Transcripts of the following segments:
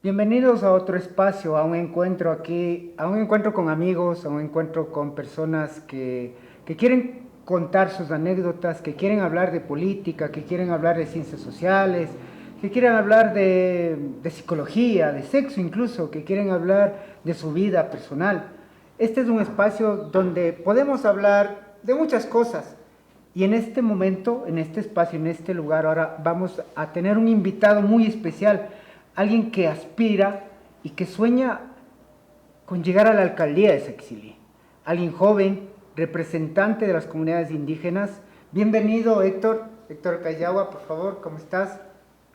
Bienvenidos a otro espacio, a un encuentro aquí, a un encuentro con amigos, a un encuentro con personas que quieren contar sus anécdotas, que quieren hablar de política, que quieren hablar de ciencias sociales, que quieren hablar de psicología, de sexo incluso, que quieren hablar de su vida personal. Este es un espacio donde podemos hablar de muchas cosas. Y en este momento, en este espacio, en este lugar, ahora vamos a tener un invitado muy especial, alguien que aspira y que sueña con llegar a la alcaldía de Saquicilí. Alguien joven, representante de las comunidades indígenas. Bienvenido, Héctor. Héctor Cayagua, por favor, ¿cómo estás?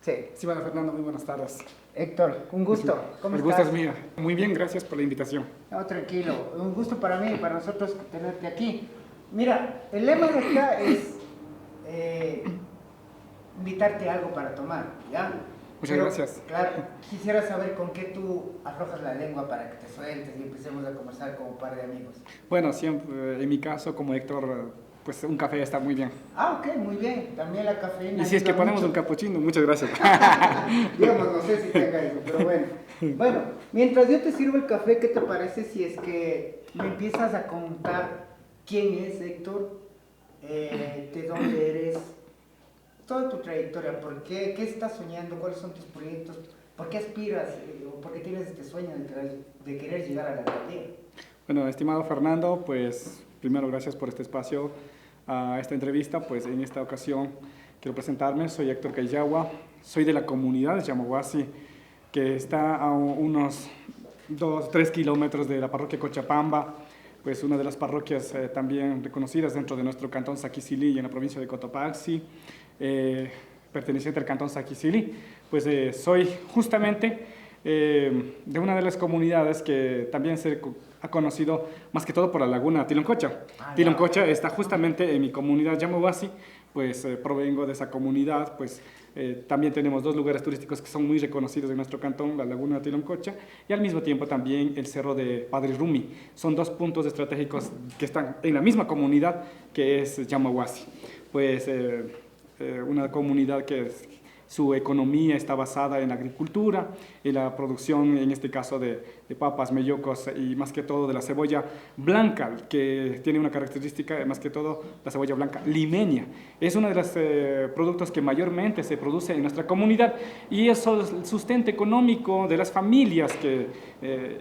Sí, bueno, Fernando, muy buenas tardes. Héctor, un gusto. ¿Cómo El estás? gusto es mío. Muy bien, gracias por la invitación. No, tranquilo. Un gusto para mí y para nosotros tenerte aquí. Mira, el lema de acá es invitarte a algo para tomar, ¿ya? Muchas gracias. Claro, quisiera saber con qué tú aflojas la lengua para que te sueltes y empecemos a conversar como un par de amigos. Bueno, siempre, en mi caso, como Héctor, pues un café está muy bien. Ah, ok, muy bien. También la cafeína. Y si es que ayuda ponemos mucho. un capuchino, muchas gracias. Digamos, no sé si tenga eso, pero bueno. Bueno, mientras yo te sirvo el café, ¿qué te parece si es que me empiezas a contar quién es Héctor, de dónde eres, toda tu trayectoria, qué estás soñando, cuáles son tus proyectos, por qué aspiras o por qué tienes este sueño de querer llegar a la alcaldía? Bueno, estimado Fernando, pues primero gracias por este espacio, a esta entrevista. Pues en esta ocasión quiero presentarme, soy Héctor Cayagua, soy de la comunidad de Yamohuasi, que está a unos 2-3 kilómetros de la parroquia Cochapamba, pues una de las parroquias también reconocidas dentro de nuestro cantón Saquicilí y en la provincia de Cotopaxi, perteneciente al cantón Saquicilí. Pues soy justamente de una de las comunidades que también se ha conocido más que todo por la laguna Tiloncocha. Tiloncocha está justamente en mi comunidad Yamohuasi, pues provengo de esa comunidad. Pues también tenemos dos lugares turísticos que son muy reconocidos en nuestro cantón, la laguna Tiloncocha y al mismo tiempo también el cerro de Padre Rumi. Son dos puntos estratégicos que están en la misma comunidad, que es Yamohuasi. Pues una comunidad que su economía está basada en la agricultura, en la producción, en este caso de papas, mellocos y más que todo de la cebolla blanca, que tiene una característica, más que todo la cebolla blanca limeña. Es uno de los productos que mayormente se produce en nuestra comunidad y eso, el sustento económico de las familias que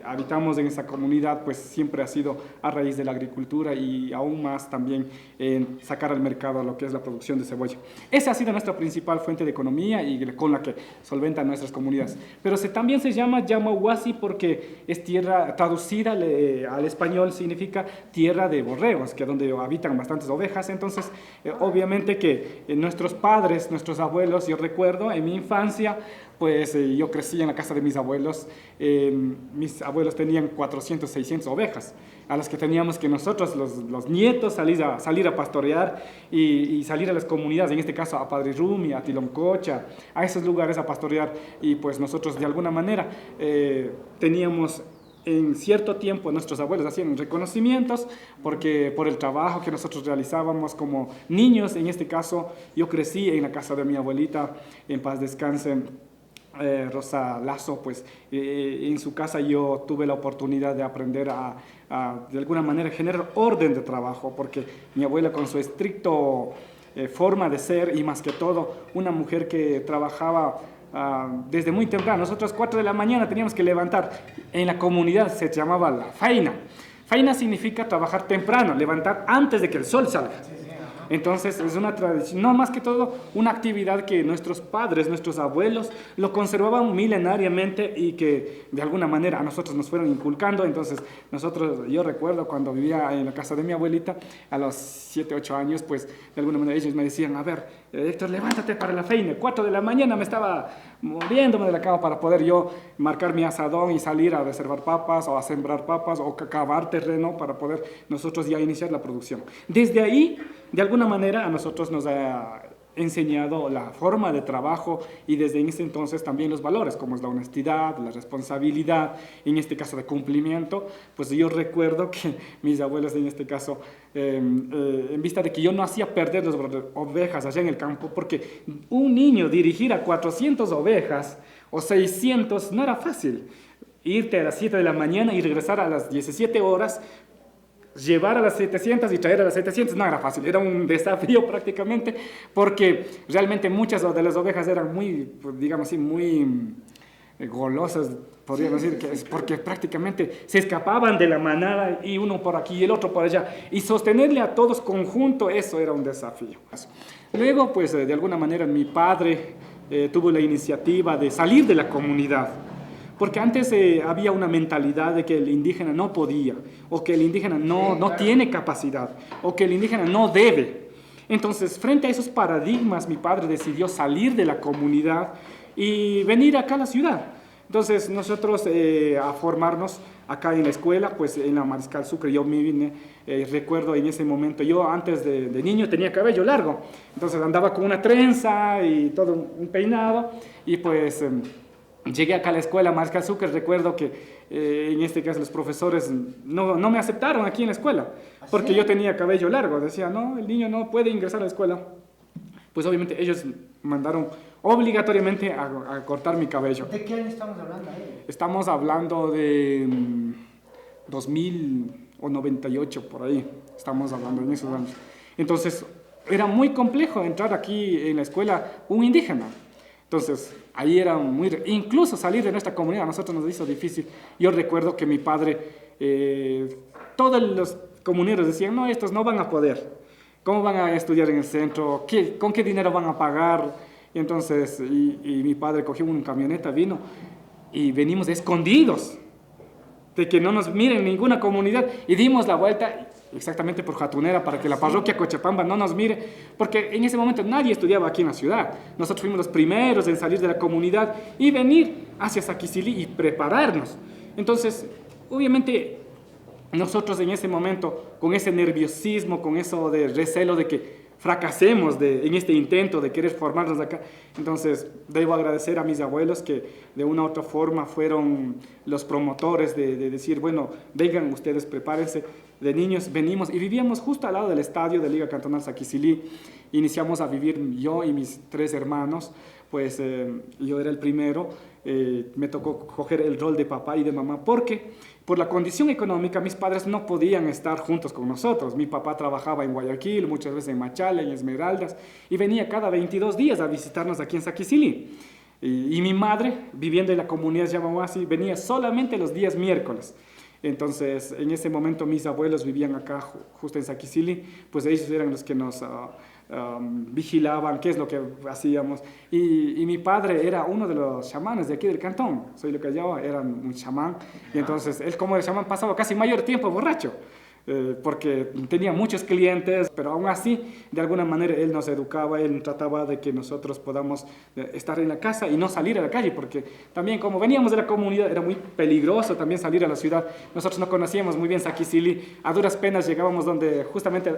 habitamos en esa comunidad, pues siempre ha sido a raíz de la agricultura y aún más también en sacar al mercado lo que es la producción de cebolla. Esa ha sido nuestra principal fuente de economía y con la que solventan nuestras comunidades. Pero también se llama Yamohuasi porque es tierra, traducida al español significa tierra de borregos, que es donde habitan bastantes ovejas. Entonces, obviamente que nuestros padres, nuestros abuelos, yo recuerdo en mi infancia, pues yo crecí en la casa de mis abuelos. Mis abuelos tenían 400, 600 ovejas, a las que teníamos que nosotros, los nietos, salir a pastorear y salir a las comunidades, en este caso a Padre Rumi, a Tiloncocha, a esos lugares a pastorear. Y pues nosotros de alguna manera teníamos en cierto tiempo nuestros abuelos hacían reconocimientos porque por el trabajo que nosotros realizábamos como niños. En este caso yo crecí en la casa de mi abuelita, en paz descanse, Rosa Lazo. Pues en su casa yo tuve la oportunidad de aprender a de alguna manera generar orden de trabajo, porque mi abuela con su estricto forma de ser y más que todo una mujer que trabajaba desde muy temprano. Nosotros 4 de la mañana teníamos que levantar. En la comunidad se llamaba la faina. Faina significa trabajar temprano, levantar antes de que el sol salga. Entonces es una tradición, no, más que todo una actividad que nuestros padres, nuestros abuelos lo conservaban milenariamente y que de alguna manera a nosotros nos fueron inculcando. Entonces nosotros, yo recuerdo cuando vivía en la casa de mi abuelita a los 7, 8 años, pues de alguna manera ellos me decían: a ver, Héctor, levántate para la feina. 4 de la mañana me estaba moviéndome de la cama para poder yo marcar mi asadón y salir a reservar papas o a sembrar papas o cavar terreno para poder nosotros ya iniciar la producción. Desde ahí, de alguna manera, a nosotros nos ha enseñado la forma de trabajo y desde ese entonces también los valores, como es la honestidad, la responsabilidad, en este caso de cumplimiento. Pues yo recuerdo que mis abuelos en este caso, en vista de que yo no hacía perder las ovejas allá en el campo, porque un niño dirigir a 400 ovejas o 600 no era fácil. Irte a las 7 de la mañana y regresar a las 17 horas, llevar a las 700 y traer a las 700 no era fácil, era un desafío prácticamente, porque realmente muchas de las ovejas eran muy, digamos así, muy golosas, podríamos decir, que es porque prácticamente se escapaban de la manada y uno por aquí y el otro por allá, y sostenerle a todos conjunto, eso era un desafío. Luego, pues de alguna manera mi padre tuvo la iniciativa de salir de la comunidad. Porque antes había una mentalidad de que el indígena no podía, o que el indígena no tiene capacidad, o que el indígena no debe. Entonces, frente a esos paradigmas, mi padre decidió salir de la comunidad y venir acá a la ciudad. Entonces, nosotros a formarnos acá en la escuela, pues en la Mariscal Sucre, yo me vine, recuerdo en ese momento, yo antes de niño tenía cabello largo, entonces andaba con una trenza y todo un peinado, y pues... llegué acá a la escuela Mariscal Sucre, recuerdo que en este caso los profesores no me aceptaron aquí en la escuela, porque yo tenía cabello largo, decía, no, el niño no puede ingresar a la escuela. Pues obviamente ellos mandaron obligatoriamente a cortar mi cabello. ¿De qué año estamos hablando ahí? Estamos hablando de 2000 o 98, por ahí, estamos hablando en esos años. Entonces, era muy complejo entrar aquí en la escuela un indígena. Entonces, ahí era incluso salir de nuestra comunidad a nosotros nos hizo difícil. Yo recuerdo que mi padre, todos los comuneros decían, no, estos no van a poder. ¿Cómo van a estudiar en el centro? ¿Con qué dinero van a pagar? Y entonces, y mi padre cogió una camioneta, vino, y venimos escondidos, de que no nos miren ninguna comunidad, y dimos la vuelta exactamente por Jatunera para que la parroquia Cochapamba no nos mire, porque en ese momento nadie estudiaba aquí en la ciudad. Nosotros fuimos los primeros en salir de la comunidad y venir hacia Saquicilí y prepararnos. Entonces, obviamente, nosotros en ese momento, con ese nerviosismo, con eso de recelo de que fracasemos en este intento de querer formarnos acá. Entonces, debo agradecer a mis abuelos que de una u otra forma fueron los promotores de decir, bueno, vengan ustedes, prepárense. De niños venimos y vivíamos justo al lado del estadio de Liga Cantonal Saquicilí. Iniciamos a vivir yo y mis 3 hermanos, pues yo era el primero. Me tocó coger el rol de papá y de mamá porque por la condición económica mis padres no podían estar juntos con nosotros. Mi papá trabajaba en Guayaquil, muchas veces en Machala, en Esmeraldas, y venía cada 22 días a visitarnos aquí en Saquicilí. Y mi madre, viviendo en la comunidad Yamahuasi, venía solamente los días miércoles. Entonces, en ese momento mis abuelos vivían acá justo en Saquicilí, pues ellos eran los que nos vigilaban qué es lo que hacíamos. Y mi padre era uno de los chamanes de aquí del cantón, soy lo que yo, era un chamán, y entonces él como el chamán pasaba casi mayor tiempo borracho. Porque tenía muchos clientes, pero aún así, de alguna manera, él nos educaba, él trataba de que nosotros podamos estar en la casa y no salir a la calle, porque también como veníamos de la comunidad, era muy peligroso también salir a la ciudad. Nosotros no conocíamos muy bien Saquicilí, a duras penas llegábamos donde justamente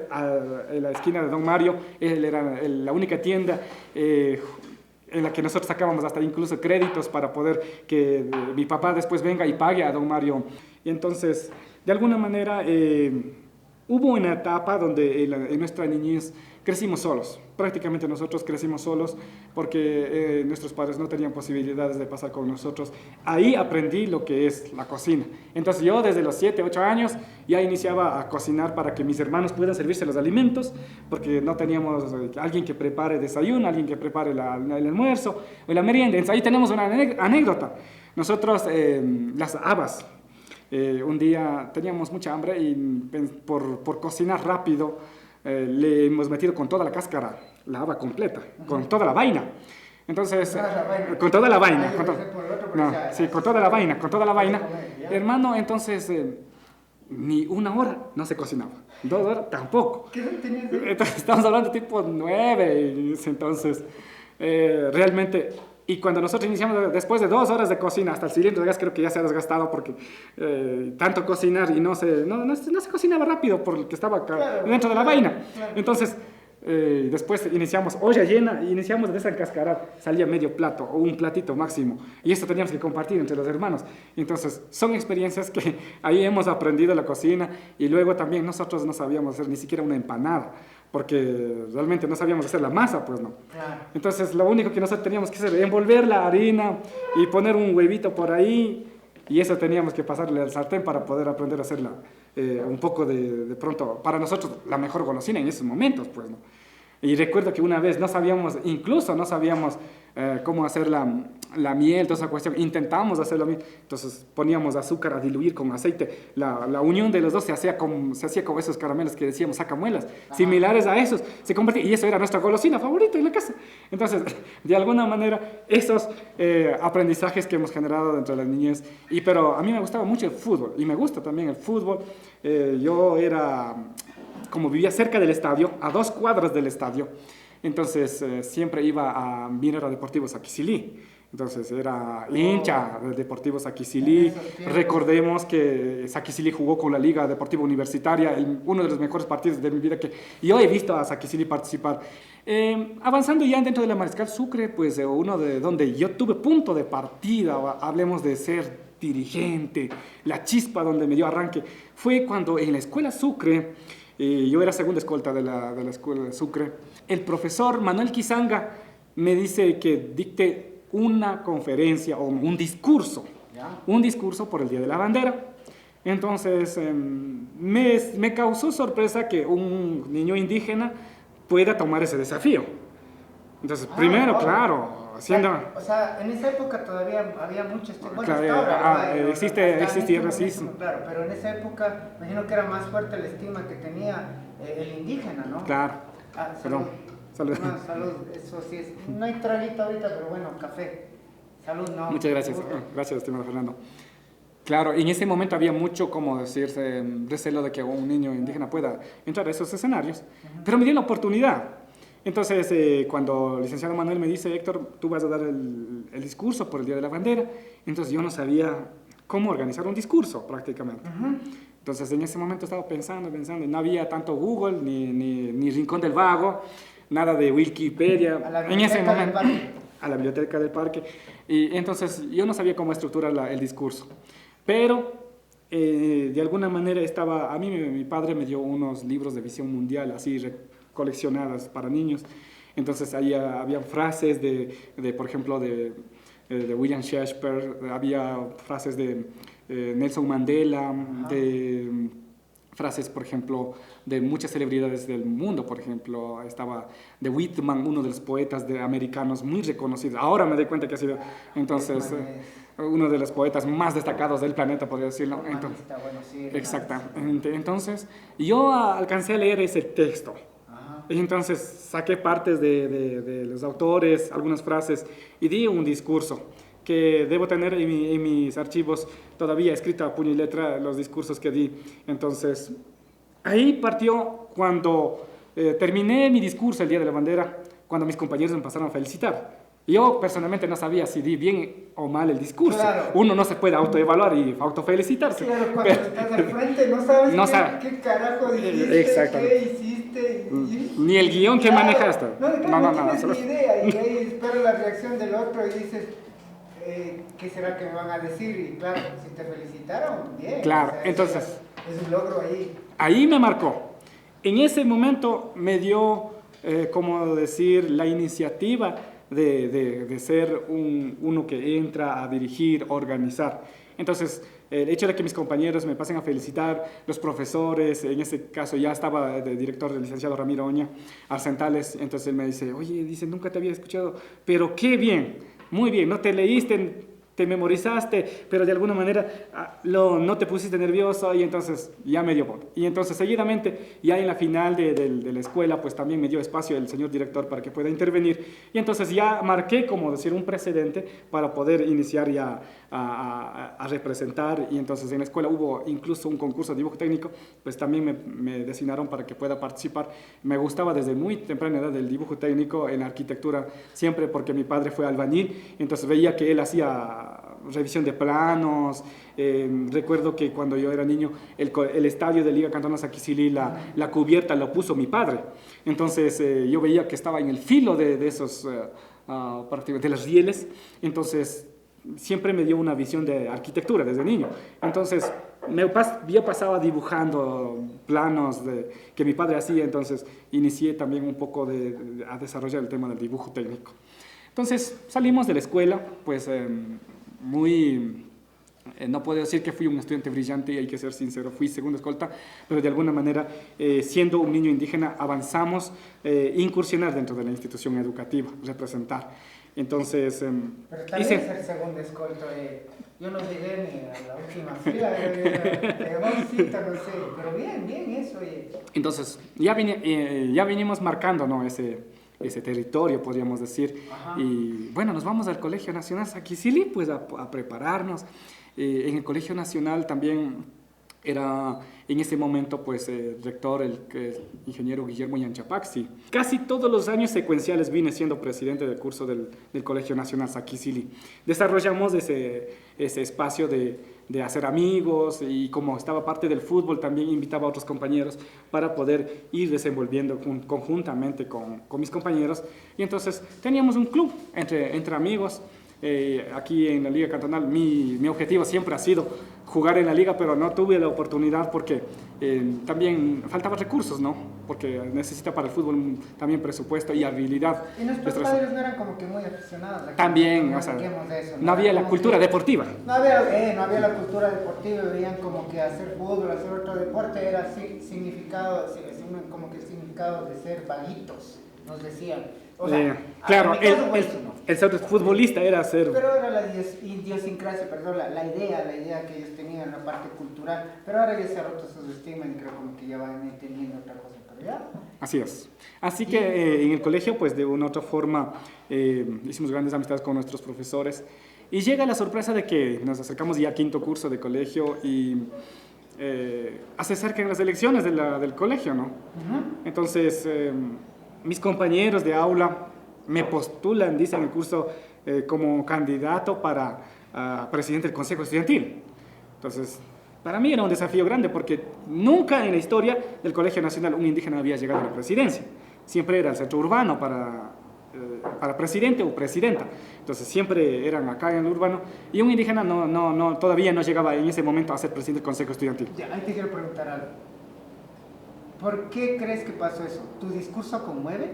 en la esquina de Don Mario, él era la única tienda en la que nosotros sacábamos hasta incluso créditos para poder que mi papá después venga y pague a Don Mario. Y entonces, de alguna manera, hubo una etapa donde en nuestra niñez crecimos solos. Prácticamente nosotros crecimos solos porque nuestros padres no tenían posibilidades de pasar con nosotros. Ahí aprendí lo que es la cocina. Entonces yo desde los 7, 8 años ya iniciaba a cocinar para que mis hermanos puedan servirse los alimentos, porque no teníamos alguien que prepare desayuno, alguien que prepare el almuerzo o la merienda. Entonces ahí tenemos una anécdota. Nosotros, las habas, un día teníamos mucha hambre y por cocinar rápido le hemos metido con toda la cáscara, la haba completa, con toda la vaina. Entonces, con toda la vaina, con toda la vaina. Hermano, entonces, ni 1 hora no se cocinaba, 2 horas tampoco. ¿Qué edad tenías? Entonces, estamos hablando tipo 9, entonces, realmente... Y cuando nosotros iniciamos, después de 2 horas de cocina, hasta el cilindro de gas creo que ya se ha desgastado porque tanto cocinar y no se cocinaba rápido porque estaba dentro de la vaina. Claro. Entonces, Después iniciamos olla llena, iniciamos de desencascarar, salía medio plato o un platito máximo. Y esto teníamos que compartir entre los hermanos. Entonces, son experiencias que ahí hemos aprendido la cocina. Y luego también nosotros no sabíamos hacer ni siquiera una empanada, porque realmente no sabíamos hacer la masa, pues no. Claro. Entonces, lo único que nosotros teníamos que hacer era envolver la harina y poner un huevito por ahí. Y eso teníamos que pasarle al sartén para poder aprender a hacerla un poco de pronto, para nosotros, la mejor golosina en esos momentos, pues, ¿no? Y recuerdo que una vez no sabíamos, incluso no sabíamos cómo hacer la miel, toda esa cuestión. Intentamos hacer la miel, entonces poníamos azúcar a diluir con aceite. La unión de los dos se hacía como esos caramelos que decíamos sacamuelas, similares a esos. Se convertía, y eso era nuestra golosina favorita en la casa. Entonces, de alguna manera, esos aprendizajes que hemos generado dentro de la niñez. Pero a mí me gustaba mucho el fútbol, y me gusta también el fútbol. Yo era... Como vivía cerca del estadio, a 2 cuadras del estadio, entonces siempre iba a Minero Deportivo Saquicilí. Entonces era hincha de Deportivo Saquicilí. Recordemos que Saquicilí jugó con la Liga Deportiva Universitaria, uno de los mejores partidos de mi vida que yo he visto a Saquicilí participar. Avanzando ya dentro de la Mariscal Sucre, pues uno de donde yo tuve punto de partida, hablemos de ser dirigente, la chispa donde me dio arranque, fue cuando en la Escuela Sucre, yo era segunda escolta de la Escuela de Sucre, el profesor Manuel Quizanga me dice que dicte una conferencia o un discurso por el Día de la Bandera. Entonces me causó sorpresa que un niño indígena pueda tomar ese desafío. Entonces, primero, claro, haciendo... O sea, en esa época todavía había mucho estigma. Bueno, Claro, hasta ahora, existía racismo. Claro, pero en esa época, imagino que era más fuerte el estigma que tenía el indígena, ¿no? Claro. Salud. Salud. No, salud, eso sí es. No hay traguito ahorita, pero bueno, café. Salud, no. Muchas gracias. Gracias, estimado Fernando. Claro, en ese momento había mucho, como decirse, recelo de que un niño indígena pueda entrar a esos escenarios, pero me dio la oportunidad. Entonces, cuando el licenciado Manuel me dice, Héctor, tú vas a dar el discurso por el Día de la Bandera, entonces yo no sabía cómo organizar un discurso prácticamente. Entonces, en ese momento estaba pensando, y no había tanto Google, ni Rincón del Vago, nada de Wikipedia. En ese momento, a la biblioteca del parque. Y entonces, yo no sabía cómo estructurar el discurso. Pero, de alguna manera, a mí mi padre me dio unos libros de visión mundial, así coleccionadas para niños. Entonces ahí había frases por ejemplo, de William Shakespeare, había frases de Nelson Mandela, de frases, por ejemplo, de muchas celebridades del mundo. Por ejemplo, estaba de Whitman, uno de los poetas americanos muy reconocidos. Ahora me doy cuenta que ha sido, entonces, uno de los poetas más destacados del planeta, podría decirlo. Entonces, exactamente. Entonces, yo alcancé a leer ese texto. Y entonces saqué partes de los autores, algunas frases, y di un discurso que debo tener en mis archivos todavía escrito a puño y letra los discursos que di. Entonces, ahí partió cuando terminé mi discurso el Día de la Bandera, cuando mis compañeros me pasaron a felicitar. Yo personalmente no sabía si di bien o mal el discurso. Claro. Uno no se puede autoevaluar y autofelicitarse. Claro, cuando estás al frente no sabes qué carajo dijiste, qué hiciste. Ni el guión que manejaste. No tienes ni idea. Y ahí esperas la reacción del otro y dices, ¿qué será que me van a decir? Y claro, si te felicitaron, bien. Claro, o sea, entonces... Es un logro ahí. Ahí me marcó. En ese momento me dio, como decir, la iniciativa de ser uno que entra a dirigir, organizar. Entonces, el hecho de que mis compañeros me pasen a felicitar, los profesores, en este caso ya estaba de director el licenciado Ramiro Oña, Arcentales, entonces él me dice, oye, dice, nunca te había escuchado, pero qué bien, muy bien, no te leíste, te memorizaste, pero de alguna manera no te pusiste nervioso, y entonces ya me dio por. Y entonces seguidamente, ya en la final de la escuela, pues también me dio espacio el señor director para que pueda intervenir, y entonces ya marqué, como decir, un precedente para poder iniciar ya a representar. Y entonces en la escuela hubo incluso un concurso de dibujo técnico, pues también me designaron para que pueda participar. Me gustaba desde muy temprana edad el dibujo técnico, en la arquitectura siempre, porque mi padre fue albañil, entonces veía que él hacía revisión de planos. Recuerdo que cuando yo era niño, el estadio de Liga Cantonal Saquicili, la cubierta lo puso mi padre. Entonces yo veía que estaba en el filo de esos, de las rieles. Entonces siempre me dio una visión de arquitectura desde niño. Entonces yo pasaba dibujando planos que mi padre hacía, entonces inicié también un poco a desarrollar el tema del dibujo técnico. Entonces salimos de la escuela, pues no puedo decir que fui un estudiante brillante, hay que ser sincero, fui segunda escolta, pero de alguna manera, siendo un niño indígena, avanzamos, incursionar dentro de la institución educativa, representar. Entonces, pero también ser segunda escolta, yo no llegué ni a la última fila, no sé, pero bien eso. Entonces, ya venimos marcando, ¿no?, ese territorio, podríamos decir. Ajá. Y bueno, nos vamos al Colegio Nacional Saquicili, pues a prepararnos. En el Colegio Nacional también era en ese momento pues rector el ingeniero Guillermo Yanchapaxi. Casi todos los años secuenciales vine siendo presidente del curso del Colegio Nacional Saquicili. Desarrollamos ese espacio de hacer amigos, y como estaba parte del fútbol también invitaba a otros compañeros para poder ir desenvolviendo conjuntamente con mis compañeros, y entonces teníamos un club entre amigos. Aquí en la Liga Cantonal mi objetivo siempre ha sido jugar en la liga, pero no tuve la oportunidad porque también faltaban recursos, ¿no? Porque necesita para el fútbol también presupuesto y habilidad. Y nuestros padres no eran como que muy aficionados. También, no, o sea, eso, no había la cultura deportiva. No había la cultura deportiva, veían como que hacer fútbol, hacer otro deporte era como que significado de ser vaguitos, nos decían. O sea, claro, el ser futbolista era ser... Pero era la idiosincrasia, perdón, la idea que ellos tenían, la parte cultural. Pero ahora ya se ha roto esos estigmas y creo como que ya van entendiendo otra cosa. Pero ya. Así es. Así que en el colegio, pues de una u otra forma, hicimos grandes amistades con nuestros profesores. Y llega la sorpresa de que nos acercamos ya a quinto curso de colegio y se acercan las elecciones del colegio, ¿no? Uh-huh. Entonces... mis compañeros de aula me postulan, dicen en el curso, como candidato para presidente del Consejo Estudiantil. Entonces, para mí era un desafío grande porque nunca en la historia del Colegio Nacional un indígena había llegado a la presidencia. Siempre era el centro urbano para presidente o presidenta. Entonces, siempre eran acá en el urbano y un indígena todavía no llegaba en ese momento a ser presidente del Consejo Estudiantil. Ya, ahí te quiero preguntar algo. ¿Por qué crees que pasó eso? ¿Tu discurso conmueve?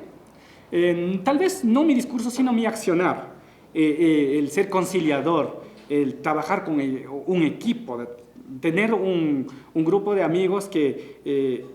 Tal vez no mi discurso, sino mi accionar. El ser conciliador, el trabajar con un equipo, tener un grupo de amigos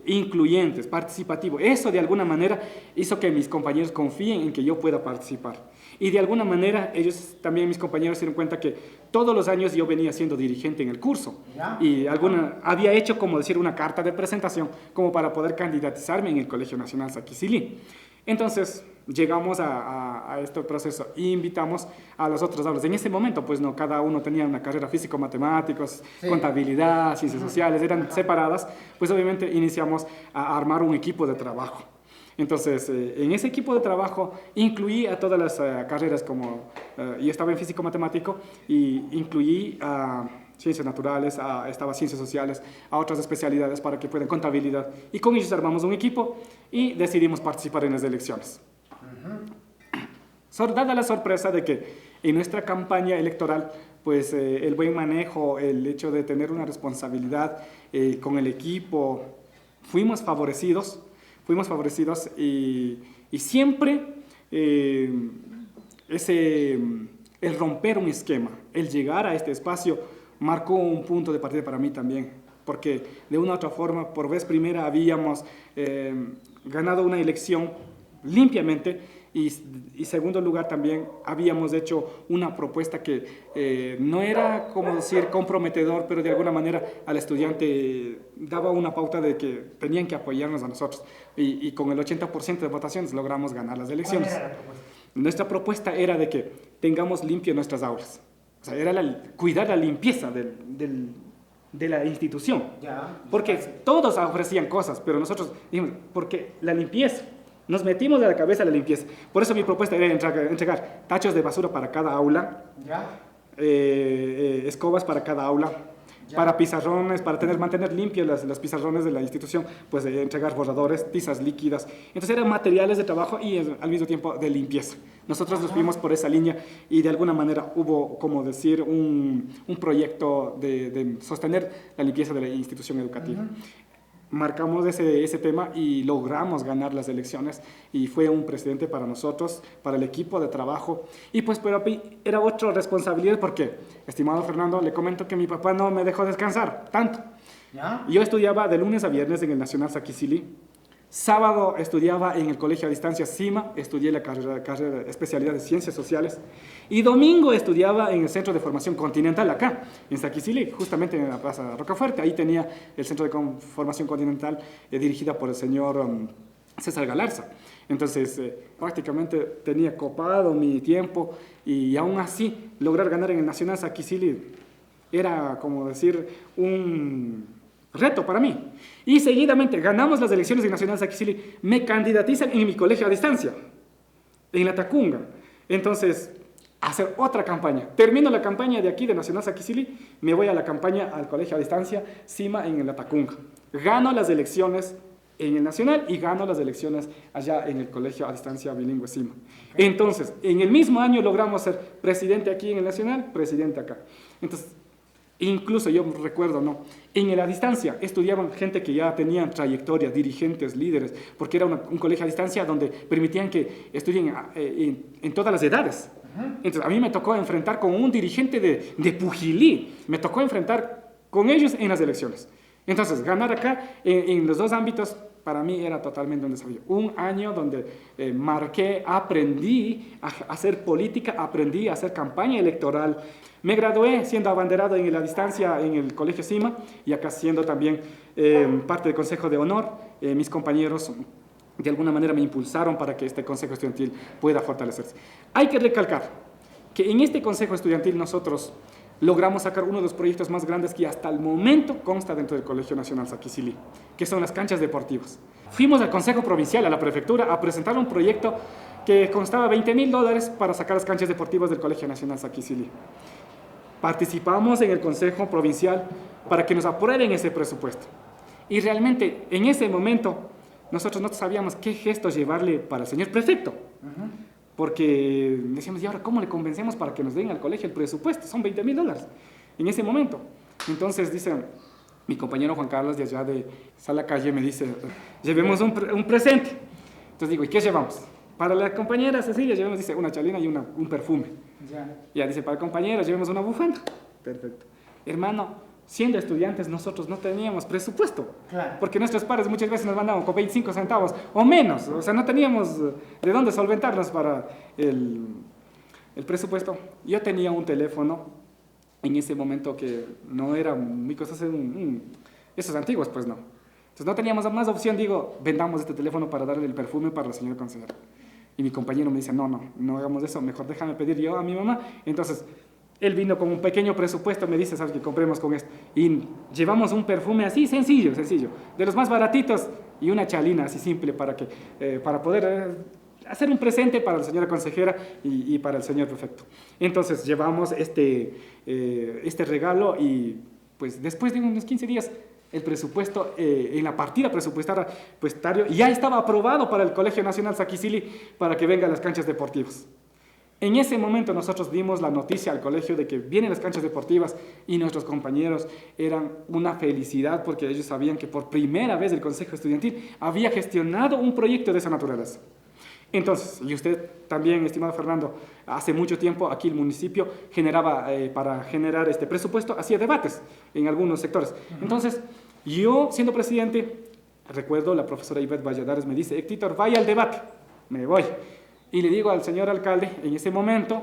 incluyentes, participativos. Eso de alguna manera hizo que mis compañeros confíen en que yo pueda participar. Y de alguna manera ellos también, mis compañeros, se dieron cuenta que todos los años yo venía siendo dirigente en el curso. ¿Ya? Y había hecho, como decir, una carta de presentación como para poder candidatizarme en el Colegio Nacional Saquicili. Entonces llegamos a este proceso e invitamos a los otros aulas. En ese momento, pues no, cada uno tenía una carrera físico-matemáticos, sí, contabilidad, ciencias sociales, eran separadas. Pues obviamente iniciamos a armar un equipo de trabajo. Entonces, en ese equipo de trabajo incluí a todas las carreras, como yo estaba en físico-matemático, y incluí a ciencias naturales, estaba ciencias sociales, a otras especialidades para que puedan contabilidad. Y con ellos armamos un equipo y decidimos participar en las elecciones. Dada la sorpresa de que en nuestra campaña electoral, pues el buen manejo, el hecho de tener una responsabilidad con el equipo, fuimos favorecidos y siempre el romper un esquema, el llegar a este espacio marcó un punto de partida para mí también, porque de una u otra forma, por vez primera habíamos ganado una elección limpiamente y segundo lugar también habíamos hecho una propuesta que no era, como decir, comprometedor, pero de alguna manera al estudiante daba una pauta de que tenían que apoyarnos a nosotros y con el 80% de votaciones logramos ganar las elecciones. ¿Cuál era la propuesta? Nuestra propuesta era de que tengamos limpio nuestras aulas, o sea, era cuidar la limpieza de la institución, ya, porque todos ofrecían cosas, pero nosotros dijimos, porque la limpieza. Nos metimos de la cabeza la limpieza. Por eso mi propuesta era entregar tachos de basura para cada aula. ¿Ya? escobas para cada aula, para pizarrones, para mantener limpios los pizarrones de la institución, pues entregar borradores, tizas líquidas. Entonces eran materiales de trabajo y al mismo tiempo de limpieza. Nosotros nos fuimos por esa línea y de alguna manera hubo, como decir, un proyecto de sostener la limpieza de la institución educativa. Marcamos ese tema y logramos ganar las elecciones y fue un precedente para nosotros, para el equipo de trabajo. Y pues pero era otra responsabilidad porque, estimado Fernando, le comento que mi papá no me dejó descansar tanto. ¿Ya? Yo estudiaba de lunes a viernes en el Nacional Saquicili. Sábado estudiaba en el Colegio a Distancia CIMA, estudié la carrera especialidad de Ciencias Sociales. Y domingo estudiaba en el Centro de Formación Continental acá, en Saquicili, justamente en la Plaza Rocafuerte. Ahí tenía el Centro de Formación Continental dirigida por el señor César Galarza. Entonces, prácticamente tenía copado mi tiempo y aún así lograr ganar en el Nacional Saquicili era, como decir, un reto para mí. Y seguidamente ganamos las elecciones de Nacional Saquicili, me candidatizan en mi colegio a distancia, en la Tacunga. Entonces, hacer otra campaña. Termino la campaña de aquí de Nacional Saquicili, me voy a la campaña al colegio a distancia, CIMA en la Tacunga. Gano las elecciones en el Nacional y gano las elecciones allá en el colegio a distancia bilingüe CIMA. Entonces, en el mismo año logramos ser presidente aquí en el Nacional, presidente acá. Entonces, incluso yo recuerdo, ¿no? En la distancia estudiaban gente que ya tenían trayectoria, dirigentes, líderes, porque era un colegio a distancia donde permitían que estudien en todas las edades. Entonces, a mí me tocó enfrentar con un dirigente de Pujilí, me tocó enfrentar con ellos en las elecciones. Entonces, ganar acá en los dos ámbitos para mí era totalmente un desafío. Un año donde aprendí a hacer política, aprendí a hacer campaña electoral. Me gradué siendo abanderado en la distancia en el Colegio CIMA y acá siendo también parte del Consejo de Honor. Mis compañeros de alguna manera me impulsaron para que este Consejo Estudiantil pueda fortalecerse. Hay que recalcar que en este Consejo Estudiantil nosotros logramos sacar uno de los proyectos más grandes que hasta el momento consta dentro del Colegio Nacional Saquicili, que son las canchas deportivas. Fuimos al Consejo Provincial, a la Prefectura, a presentar un proyecto que constaba $20,000 para sacar las canchas deportivas del Colegio Nacional Saquicili. Participamos en el Consejo Provincial para que nos aprueben ese presupuesto. Y realmente, en ese momento, nosotros no sabíamos qué gesto llevarle para el señor prefecto. Porque decíamos, ¿y ahora cómo le convencemos para que nos den al colegio el presupuesto? Son $20,000 en ese momento. Entonces dice, mi compañero Juan Carlos de allá de Sala Calle me dice, llevemos un presente. Entonces digo, ¿y qué llevamos? Para la compañera Cecilia llevemos, dice, una chalina y un perfume. Ya dice, para el compañero llevemos una bufanda. Perfecto. Hermano, siendo estudiantes nosotros no teníamos presupuesto, claro, porque nuestros padres muchas veces nos mandaban con 25 centavos o menos, o sea, no teníamos de dónde solventarnos para el presupuesto. Yo tenía un teléfono en ese momento que no era muy costoso, esos antiguos pues no. Entonces no teníamos más opción, digo, vendamos este teléfono para darle el perfume para la señora consejera. Y mi compañero me dice, no hagamos eso, mejor déjame pedir yo a mi mamá. Entonces él vino con un pequeño presupuesto, me dice, ¿sabes qué? Compremos con esto. Y llevamos un perfume así, sencillo, de los más baratitos, y una chalina así simple para poder hacer un presente para la señora consejera y para el señor prefecto. Entonces llevamos este regalo y pues después de unos 15 días el presupuesto en la partida presupuestaria ya estaba aprobado para el Colegio Nacional Saquicili para que vengan las canchas deportivas. En ese momento nosotros dimos la noticia al colegio de que vienen las canchas deportivas y nuestros compañeros eran una felicidad porque ellos sabían que por primera vez el Consejo Estudiantil había gestionado un proyecto de esa naturaleza. Entonces, y usted también, estimado Fernando, hace mucho tiempo aquí el municipio generaba, para generar este presupuesto, hacía debates en algunos sectores. Entonces, yo siendo presidente, recuerdo la profesora Ivette Valladares me dice, Héctor, vaya al debate, me voy. Y le digo al señor alcalde en ese momento,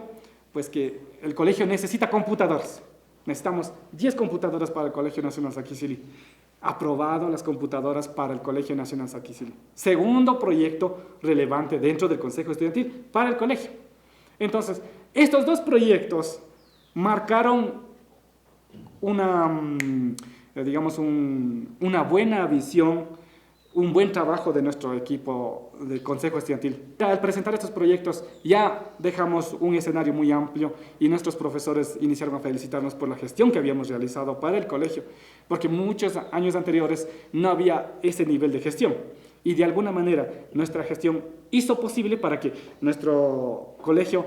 pues que el colegio necesita computadoras. Necesitamos 10 computadoras para el Colegio Nacional Saquicili. Aprobado las computadoras para el Colegio Nacional Saquicili. Segundo proyecto relevante dentro del Consejo Estudiantil para el colegio. Entonces, estos dos proyectos marcaron una buena visión un buen trabajo de nuestro equipo del Consejo Estudiantil. Al presentar estos proyectos ya dejamos un escenario muy amplio y nuestros profesores iniciaron a felicitarnos por la gestión que habíamos realizado para el colegio, porque muchos años anteriores no había ese nivel de gestión. Y de alguna manera nuestra gestión hizo posible para que nuestro colegio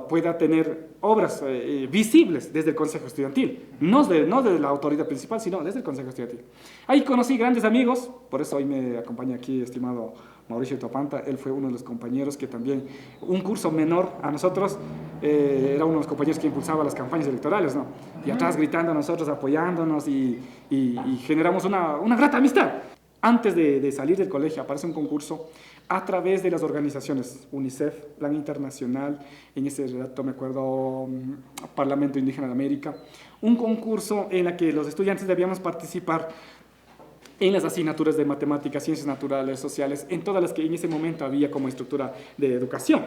pueda tener obras visibles desde el Consejo Estudiantil, no de la autoridad principal, sino desde el Consejo Estudiantil. Ahí conocí grandes amigos, por eso hoy me acompaña aquí estimado Mauricio Topanta. Él fue uno de los compañeros que también, un curso menor a nosotros, era uno de los compañeros que impulsaba las campañas electorales, ¿no? Y atrás gritando a nosotros, apoyándonos y generamos una grata amistad. Antes de salir del colegio aparece un concurso a través de las organizaciones UNICEF, Plan Internacional, en ese relato me acuerdo Parlamento Indígena de América, un concurso en el que los estudiantes debíamos participar en las asignaturas de matemáticas, ciencias naturales, sociales, en todas las que en ese momento había como estructura de educación.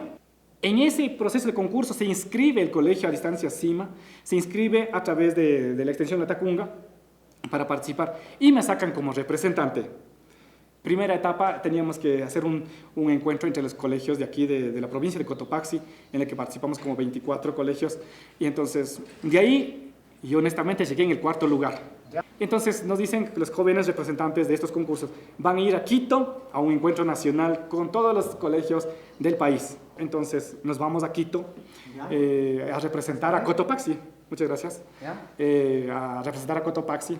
En ese proceso de concurso se inscribe el colegio a distancia CIMA, se inscribe a través de la extensión de Tacunga para participar y me sacan como representante. Primera etapa, teníamos que hacer un encuentro entre los colegios de aquí, de la provincia de Cotopaxi, en el que participamos como 24 colegios, y entonces de ahí, y honestamente llegué en el 4º lugar. Entonces nos dicen que los jóvenes representantes de estos concursos van a ir a Quito a un encuentro nacional con todos los colegios del país. Entonces nos vamos a Quito a representar a Cotopaxi. Muchas gracias. A representar a Cotopaxi.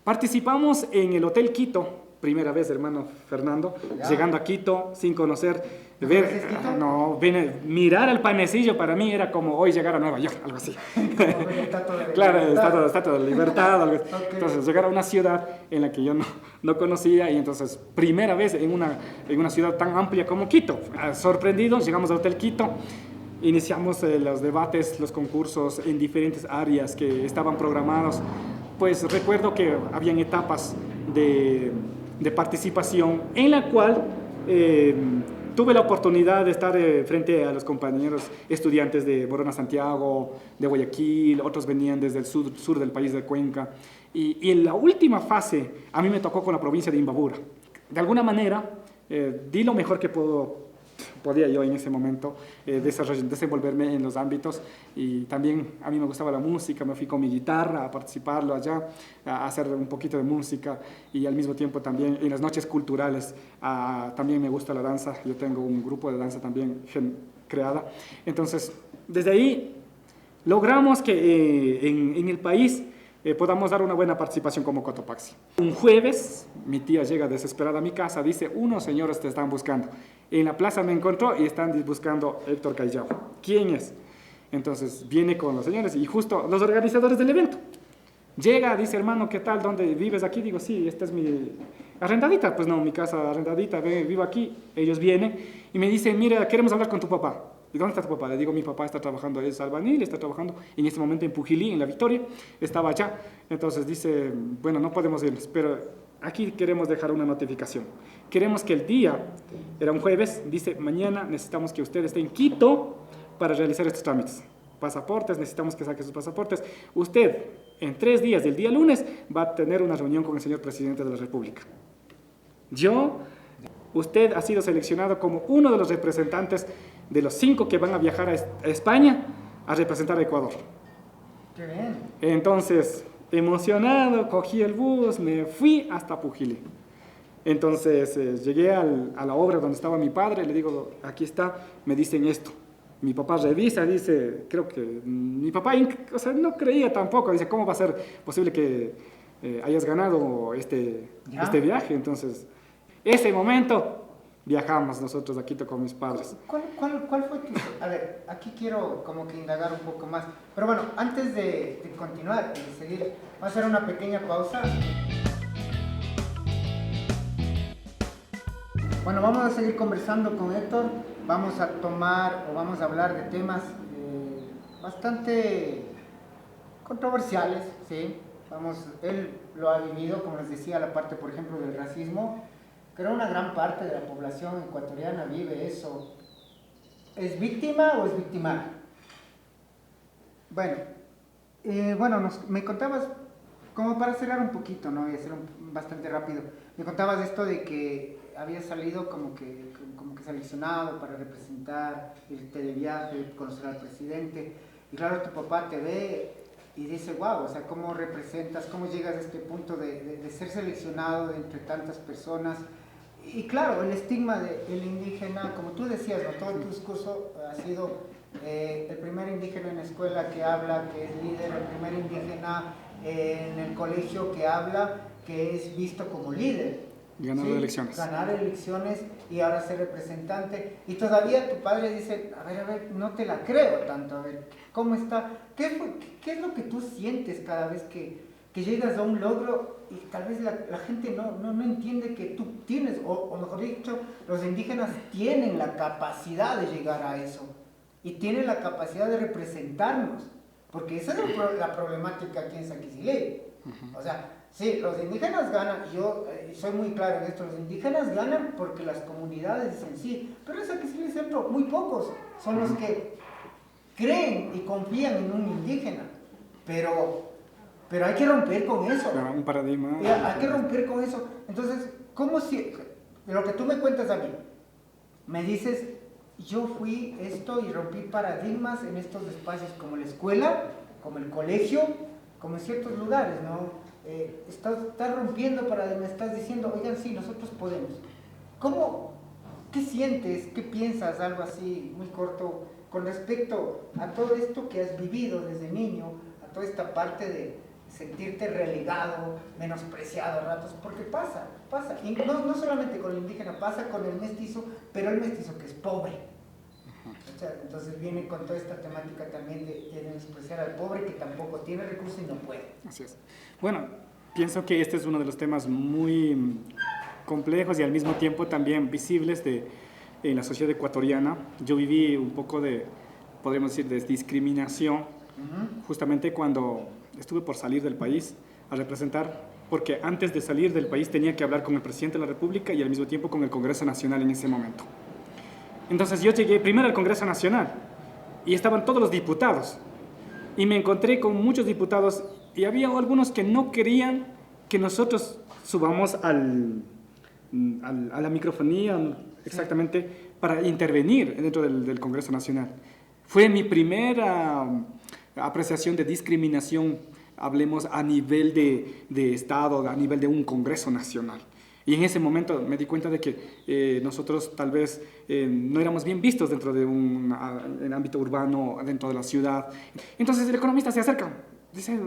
Participamos en el Hotel Quito. Primera vez, hermano Fernando, llegando a Quito sin conocer, mirar al panecillo para mí era como hoy llegar a Nueva York, algo así. Claro, estatua de libertad, algo así. Okay. Entonces, llegar a una ciudad en la que yo no conocía y entonces, primera vez en una ciudad tan amplia como Quito. Sorprendidos, llegamos al Hotel Quito, iniciamos los debates, los concursos en diferentes áreas que estaban programados. Pues recuerdo que habían etapas de participación en la cual tuve la oportunidad de estar frente a los compañeros estudiantes de Morona Santiago, de Guayaquil, otros venían desde el sur del país de Cuenca, y en la última fase a mí me tocó con la provincia de Imbabura. De alguna manera di lo mejor que podía yo en ese momento desenvolverme en los ámbitos, y también a mí me gustaba la música, me fui con mi guitarra a participarlo allá, a hacer un poquito de música, y al mismo tiempo también en las noches culturales también me gusta la danza, yo tengo un grupo de danza también creada. Entonces desde ahí logramos que en el país podamos dar una buena participación como Cotopaxi. Un jueves, mi tía llega desesperada a mi casa, dice, unos señores te están buscando. En la plaza me encontró y están buscando a Héctor Cayagua. ¿Quién es? Entonces viene con los señores y justo los organizadores del evento. Llega, dice, hermano, ¿qué tal? ¿Dónde vives aquí? Digo, sí, esta es mi arrendadita. Pues no, mi casa arrendadita, vivo aquí. Ellos vienen y me dicen, mira, queremos hablar con tu papá. ¿Y dónde está tu papá? Le digo, mi papá está trabajando en Salvanil, está trabajando en este momento en Pujilí, en La Victoria, estaba allá. Entonces dice, bueno, no podemos irnos, pero aquí queremos dejar una notificación. Queremos que el día, era un jueves, dice, mañana necesitamos que usted esté en Quito para realizar estos trámites. Pasaportes, necesitamos que saque sus pasaportes. Usted, en 3 días del día lunes, va a tener una reunión con el señor presidente de la República. Usted ha sido seleccionado como uno de los representantes de los 5 que van a viajar a España a representar a Ecuador. ¡Qué bien! Entonces, emocionado, cogí el bus, me fui hasta Pujilí. Entonces, llegué a la obra donde estaba mi padre, le digo, aquí está, me dicen esto. Mi papá revisa, dice, creo que mi papá, o sea, no creía tampoco, dice, ¿cómo va a ser posible que hayas ganado este viaje? Entonces, ese momento viajamos nosotros a Quito con mis padres. ¿Cuál fue tu...? A ver, aquí quiero como que indagar un poco más. Pero bueno, antes de continuar y de seguir, vamos a hacer una pequeña pausa. Bueno, vamos a seguir conversando con Héctor. Vamos a hablar de temas bastante controversiales, ¿sí? Él lo ha vivido, como les decía, la parte, por ejemplo, del racismo. Creo una gran parte de la población ecuatoriana vive eso. ¿Es víctima o es victimario? Bueno, me contabas como para cerrar un poquito, ¿no? Y hacer bastante rápido. Me contabas esto de que habías salido como que seleccionado para representar, irte de viaje, conocer al presidente. Y claro, tu papá te ve y dice, wow, o sea, ¿cómo representas, cómo llegas a este punto de ser seleccionado de entre tantas personas? Y claro, el estigma del indígena, como tú decías, ¿no? Todo tu discurso ha sido el primer indígena en la escuela que habla, que es líder, el primer indígena en el colegio que habla, que es visto como líder. Ganar ¿sí? elecciones. Ganar elecciones y ahora ser representante. Y todavía tu padre dice, a ver, no te la creo tanto, a ver, ¿cómo está? ¿Qué es lo que tú sientes cada vez que llegas a un logro y tal vez la gente no entiende que tú tienes, o mejor dicho, los indígenas tienen la capacidad de llegar a eso y tienen la capacidad de representarnos? Porque esa es la problemática aquí en Saquiciley. O sea, sí, los indígenas ganan, yo soy muy claro en esto, los indígenas ganan porque las comunidades dicen sí, pero en Saquiciley Centro muy pocos son los que creen y confían en un indígena, pero hay que romper con eso. Un paradigma. Hay que romper con eso. Entonces, ¿cómo si lo que tú me cuentas a mí, me dices, yo fui esto y rompí paradigmas en estos espacios como la escuela, como el colegio, como en ciertos lugares, ¿no? Estás rompiendo paradigmas, estás diciendo, oigan, sí, nosotros podemos. ¿Qué sientes, qué piensas, algo así muy corto, con respecto a todo esto que has vivido desde niño, a toda esta parte de sentirte relegado, menospreciado a ratos, porque pasa, y no solamente con el indígena, pasa con el mestizo, pero el mestizo que es pobre. O sea, entonces viene con toda esta temática también de menospreciar al pobre que tampoco tiene recursos y no puede. Así es. Bueno, pienso que este es uno de los temas muy complejos y al mismo tiempo también visibles en la sociedad ecuatoriana. Yo viví un poco podríamos decir, de discriminación, justamente cuando estuve por salir del país a representar, porque antes de salir del país tenía que hablar con el presidente de la República y al mismo tiempo con el Congreso Nacional en ese momento. Entonces yo llegué primero al Congreso Nacional y estaban todos los diputados y me encontré con muchos diputados y había algunos que no querían que nosotros subamos a la microfonía exactamente para intervenir dentro del Congreso Nacional. Fue mi primera apreciación de discriminación, hablemos a nivel de Estado, a nivel de un Congreso Nacional. Y en ese momento me di cuenta de que nosotros tal vez no éramos bien vistos dentro de un ámbito urbano, dentro de la ciudad. Entonces el economista se acerca, dice,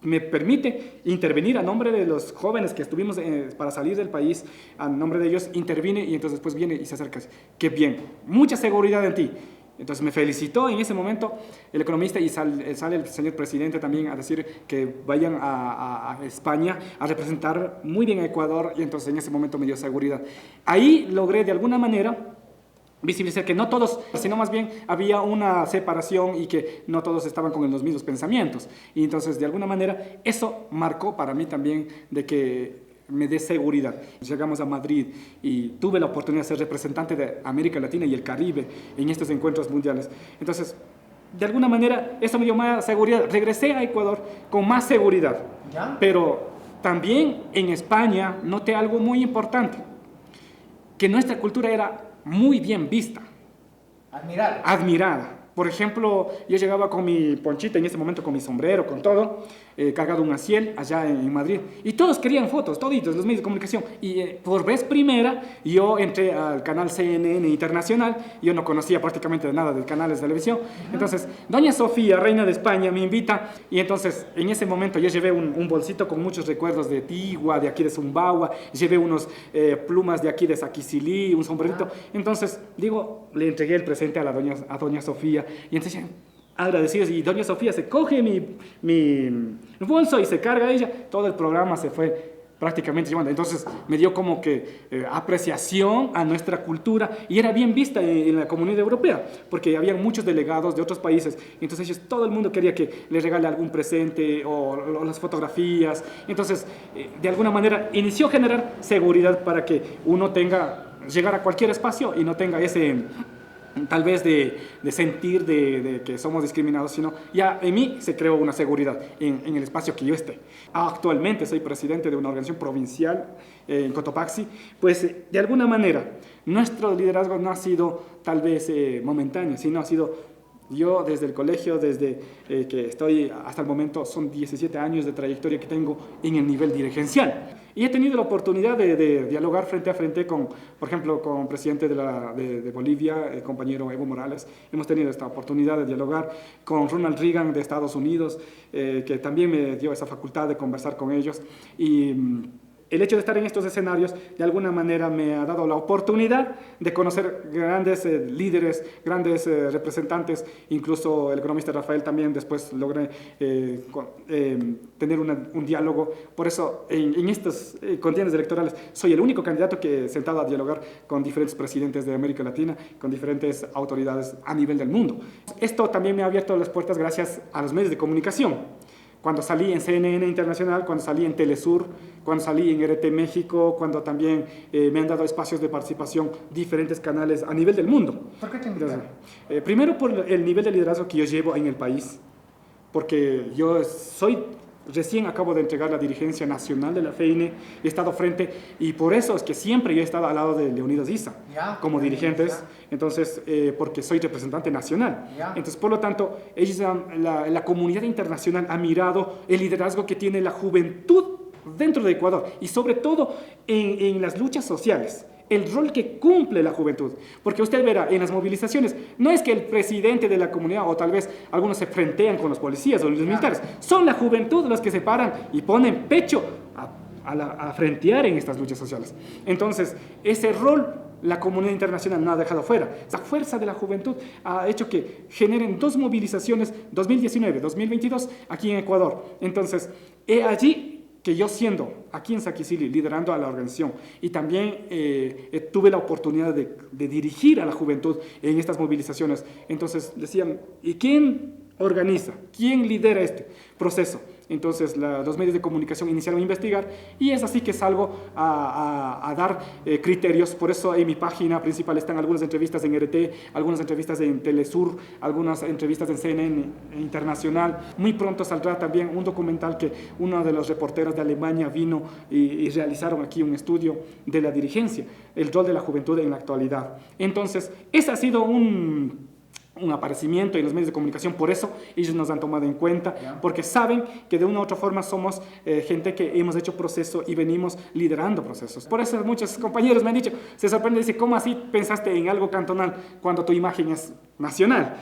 me permite intervenir a nombre de los jóvenes que estuvimos para salir del país, a nombre de ellos intervine y entonces después viene y se acerca. Qué bien, mucha seguridad en ti. Entonces me felicitó en ese momento el economista y sale el señor presidente también a decir que vayan a España a representar muy bien a Ecuador y entonces en ese momento me dio seguridad. Ahí logré de alguna manera visibilizar que no todos, sino más bien había una separación y que no todos estaban con los mismos pensamientos. Y entonces de alguna manera eso marcó para mí también de que me dé seguridad. Llegamos a Madrid y tuve la oportunidad de ser representante de América Latina y el Caribe en estos encuentros mundiales. Entonces, de alguna manera, eso me dio más seguridad. Regresé a Ecuador con más seguridad. ¿Ya? Pero también en España noté algo muy importante, que nuestra cultura era muy bien vista. Admirada. Por ejemplo, yo llegaba con mi ponchita, en ese momento con mi sombrero, con todo, cargado un asiel allá en Madrid. Y todos querían fotos, toditos, los medios de comunicación. Y por vez primera, yo entré al canal CNN Internacional. Yo no conocía prácticamente nada de canales de televisión. Entonces, doña Sofía, reina de España, me invita. Y entonces, en ese momento, yo llevé un bolsito con muchos recuerdos de Tigua, de aquí de Sumbawa. Llevé unos plumas de aquí de Saquicilí, un sombrerito. Entonces, digo, le entregué el presente a doña Sofía. Y entonces, agradecidos, y doña Sofía se coge mi bolso y se carga ella. Todo el programa se fue prácticamente llevando. Entonces me dio como que apreciación a nuestra cultura y era bien vista en la comunidad europea porque había muchos delegados de otros países. Entonces todo el mundo quería que les regale algún presente o las fotografías. Entonces de alguna manera inició a generar seguridad para que uno llegar a cualquier espacio y no tenga tal vez de sentir de que somos discriminados, sino ya en mí se creó una seguridad en el espacio que yo esté. Actualmente soy presidente de una organización provincial en Cotopaxi, pues de alguna manera nuestro liderazgo no ha sido tal vez momentáneo, sino ha sido yo desde el colegio, desde que estoy hasta el momento, son 17 años de trayectoria que tengo en el nivel dirigencial. Y he tenido la oportunidad de dialogar frente a frente con, por ejemplo, con el presidente de Bolivia, el compañero Evo Morales. Hemos tenido esta oportunidad de dialogar con Ronald Reagan de Estados Unidos, que también me dio esa facultad de conversar con ellos. Y el hecho de estar en estos escenarios de alguna manera me ha dado la oportunidad de conocer grandes líderes, grandes representantes, incluso el economista Rafael también después logré tener un diálogo. Por eso en estas contiendas electorales soy el único candidato que he sentado a dialogar con diferentes presidentes de América Latina, con diferentes autoridades a nivel del mundo. Esto también me ha abierto las puertas gracias a los medios de comunicación. Cuando salí en CNN Internacional, cuando salí en Telesur, cuando salí en RT México, cuando también me han dado espacios de participación diferentes canales a nivel del mundo. ¿Por qué te invitaron? Primero por el nivel de liderazgo que yo llevo en el país, porque yo recién acabo de entregar la dirigencia nacional de la FEINE, he estado frente, y por eso es que siempre yo he estado al lado de Leonidas Issa, como dirigentes, entonces, porque soy representante nacional. Entonces, por lo tanto, la comunidad internacional ha mirado el liderazgo que tiene la juventud dentro de Ecuador, y sobre todo en las luchas sociales. El rol que cumple la juventud, porque usted verá en las movilizaciones, no es que el presidente de la comunidad o tal vez algunos se frentean con los policías o los militares, son la juventud los que se paran y ponen pecho a frentear en estas luchas sociales. Entonces, ese rol la comunidad internacional no ha dejado fuera. Esa fuerza de la juventud ha hecho que generen 2 movilizaciones 2019-2022 aquí en Ecuador. Entonces, allí que yo siendo aquí en Saquicili, liderando a la organización, y también tuve la oportunidad de dirigir a la juventud en estas movilizaciones. Entonces decían, ¿y quién organiza? ¿Quién lidera este proceso? Entonces los medios de comunicación iniciaron a investigar y es así que salgo a dar criterios. Por eso en mi página principal están algunas entrevistas en RT, algunas entrevistas en Telesur, algunas entrevistas en CNN Internacional. Muy pronto saldrá también un documental que uno de los reporteros de Alemania vino y realizaron aquí un estudio de la dirigencia, el rol de la juventud en la actualidad. Entonces, ese ha sido un aparecimiento en los medios de comunicación, por eso ellos nos han tomado en cuenta, porque saben que de una u otra forma somos gente que hemos hecho proceso y venimos liderando procesos. Por eso muchos compañeros me han dicho, se sorprende, dice, ¿cómo así pensaste en algo cantonal cuando tu imagen es nacional,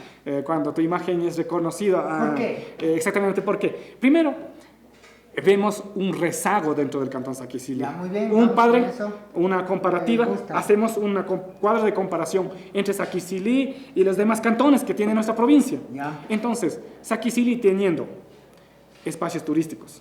cuando tu imagen es reconocida? ¿Por qué? Exactamente, ¿por qué? Primero, vemos un rezago dentro del cantón Saquicili. Muy bien, una comparativa, hacemos una cuadro de comparación entre Saquicili y los demás cantones que tiene nuestra provincia. Entonces, Saquicili teniendo espacios turísticos,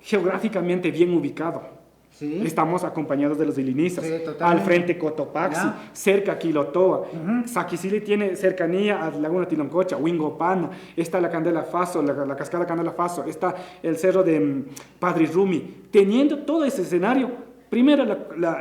geográficamente bien ubicado. Sí. Estamos acompañados de los ilinistas, al frente Cotopaxi, cerca Quilotoa. Saquicili tiene cercanía a Laguna Tiloncocha, Huingopana, está la Candela Faso, la cascada Candela Faso, está el cerro de Padre Rumi. Teniendo todo ese escenario, primero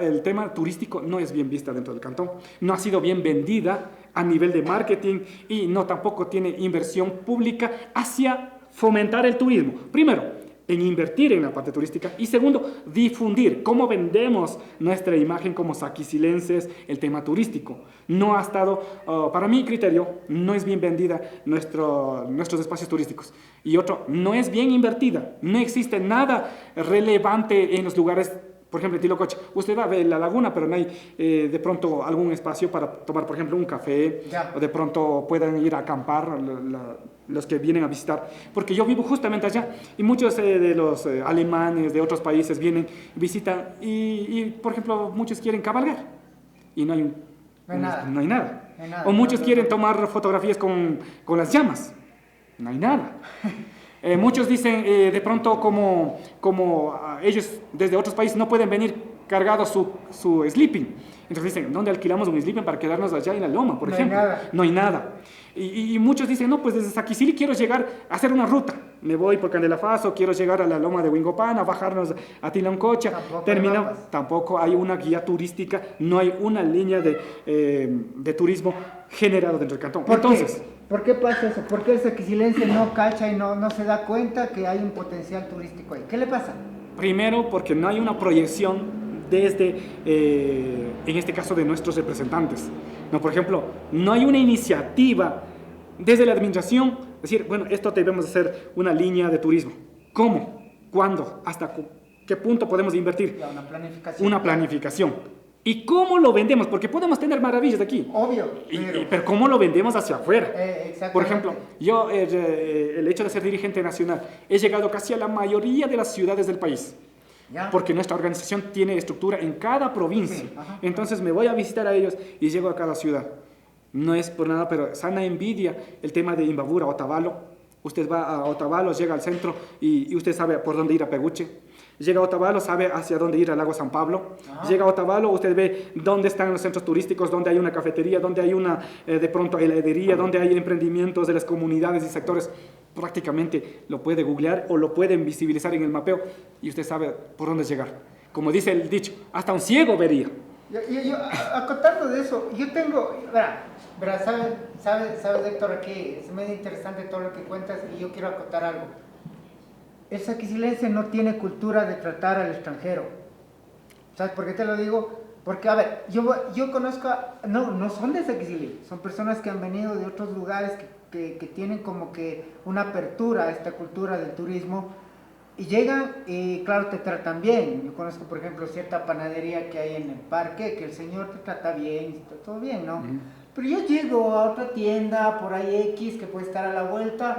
el tema turístico no es bien vista dentro del cantón, no ha sido bien vendida a nivel de marketing y tampoco tiene inversión pública hacia fomentar el turismo. Primero, en invertir en la parte turística y segundo, difundir cómo vendemos nuestra imagen como saquicilenses, el tema turístico. No ha estado, para mi criterio, no es bien vendida nuestros espacios turísticos. Y otro, no es bien invertida, no existe nada relevante en los lugares. Por ejemplo, en Tilocoche, usted va a ver la laguna, pero no hay de pronto algún espacio para tomar, por ejemplo, un café, o de pronto puedan ir a acampar los que vienen a visitar. Porque yo vivo justamente allá y muchos de los alemanes de otros países vienen, visitan y, por ejemplo, muchos quieren cabalgar y no hay nada. O muchos quieren tomar fotografías con las llamas, no hay nada. Muchos dicen de pronto como ellos desde otros países no pueden venir cargados su sleeping. Entonces dicen, ¿dónde alquilamos un sleeping para quedarnos allá en la loma, por ejemplo? No hay nada. No hay nada. Y muchos dicen, no, pues desde Saquicili quiero llegar a hacer una ruta. Me voy por Candelafaso, quiero llegar a la loma de Huingopana, bajarnos a Tilancocha. Tampoco hay una guía turística, no hay una línea de turismo generado dentro del cantón. Entonces, ¿por qué pasa eso? ¿Por qué el saquicilense no cacha y no se da cuenta que hay un potencial turístico ahí? ¿Qué le pasa? Primero, porque no hay una proyección desde, en este caso, de nuestros representantes. No, por ejemplo, no hay una iniciativa desde la administración, decir, bueno, esto debemos hacer una línea de turismo. ¿Cómo? ¿Cuándo? ¿Hasta qué punto podemos invertir? Ya, una planificación. Una planificación. ¿Y cómo lo vendemos? Porque podemos tener maravillas aquí. Obvio. Pero ¿cómo lo vendemos hacia afuera? Por Exactamente. ejemplo, yo, el hecho de ser dirigente nacional, he llegado casi a la mayoría de las ciudades del país. ¿Ya? Porque nuestra organización tiene estructura en cada provincia. Sí, ajá. Entonces me voy a visitar a ellos y llego a cada ciudad. No es por nada, pero sana envidia el tema de Imbabura, Otavalo. Usted va a Otavalo, llega al centro y usted sabe por dónde ir a Peguche. Llega a Otavalo, sabe hacia dónde ir al lago San Pablo. Ajá. Llega a Otavalo, usted ve dónde están los centros turísticos, dónde hay una cafetería, dónde hay una, de pronto, heladería, dónde hay emprendimientos de las comunidades y sectores. Prácticamente lo puede googlear o lo pueden visibilizar en el mapeo y usted sabe por dónde llegar. Como dice el dicho, hasta un ciego vería. Yo, acotando de eso, yo tengo, sabes, Héctor, aquí es medio interesante todo lo que cuentas y yo quiero acotar algo. El saquicilense no tiene cultura de tratar al extranjero. ¿Sabes por qué te lo digo? Porque, a ver, yo conozco, no son de Saquicili, son personas que han venido de otros lugares que tienen como que una apertura a esta cultura del turismo y llegan y claro te tratan bien. Yo conozco por ejemplo cierta panadería que hay en el parque que el señor te trata bien, está todo bien, ¿no? Pero yo llego a otra tienda por ahí X que puede estar a la vuelta,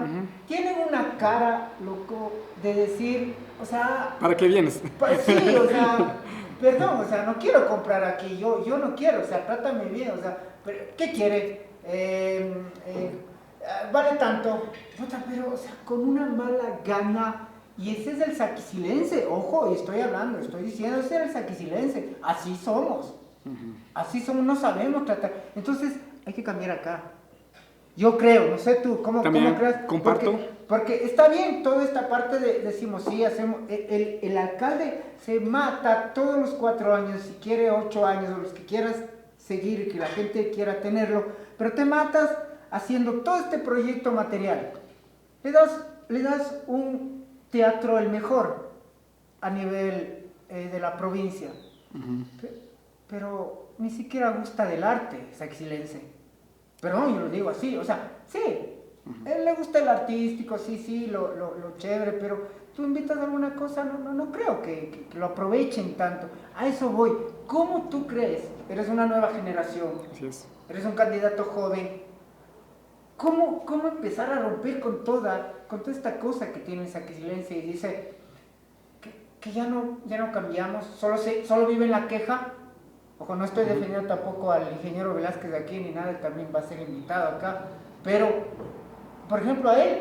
tienen una cara, loco, de decir, o sea... ¿Para qué vienes? Sí, o sea, perdón, o sea, no quiero comprar aquí, yo no quiero, o sea, trátame bien, o sea, ¿qué quiere? Vale tanto, puta, pero, o sea, con una mala gana, y ese es el saquicilense, ojo, estoy diciendo, ese es el saquicilense, así somos, no sabemos tratar, entonces hay que cambiar acá, yo creo, no sé tú, ¿cómo crees? Comparto. Porque está bien toda esta parte de, decimos, sí, hacemos, el alcalde se mata todos los 4 años, si quiere 8 años, o los que quieras seguir y que la gente quiera tenerlo, pero te matas haciendo todo este proyecto material. Le das un teatro el mejor a nivel de la provincia, pero ni siquiera gusta del arte saquicilense. Pero yo lo digo así, o sea, sí, él le gusta el artístico, sí, lo chévere, pero tú invitas a alguna cosa, no creo que lo aprovechen tanto. A eso voy. ¿Cómo tú crees? Eres una nueva generación, Así es. eres un candidato joven. ¿Cómo empezar a romper con toda esta cosa que tiene el saquicilense y dice que ya no cambiamos, solo vive en la queja? Ojo, no estoy defendiendo tampoco al ingeniero Velázquez de aquí ni nada, él también va a ser invitado acá, pero, por ejemplo, a él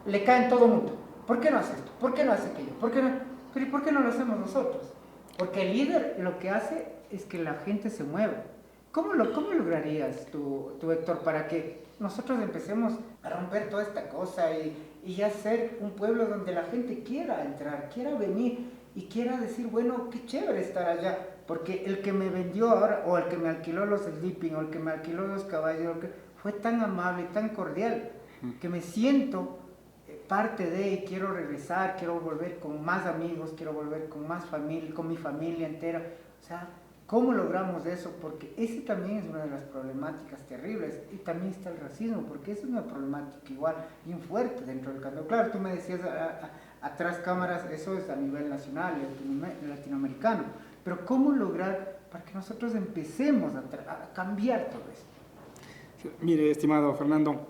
le cae en todo mundo. ¿Por qué no hace esto? ¿Por qué no hace aquello? Pero ¿y por qué no lo hacemos nosotros? Porque el líder lo que hace es que la gente se mueva. ¿Cómo lograrías tú, Héctor, para que nosotros empecemos a romper toda esta cosa y ya ser un pueblo donde la gente quiera entrar, quiera venir y quiera decir, bueno, qué chévere estar allá? Porque el que me vendió ahora, o el que me alquiló los sleeping, o el que me alquiló los caballos, fue tan amable, tan cordial, que me siento parte de y quiero regresar, quiero volver con más amigos, quiero volver con más familia, con mi familia entera. O sea, ¿cómo logramos eso? Porque ese también es una de las problemáticas terribles. Y también está el racismo, porque esa es una problemática igual, bien fuerte dentro del cambio. Claro, tú me decías atrás cámaras, eso es a nivel nacional, latinoamericano. Pero ¿cómo lograr para que nosotros empecemos a cambiar todo esto? Mire, estimado Fernando,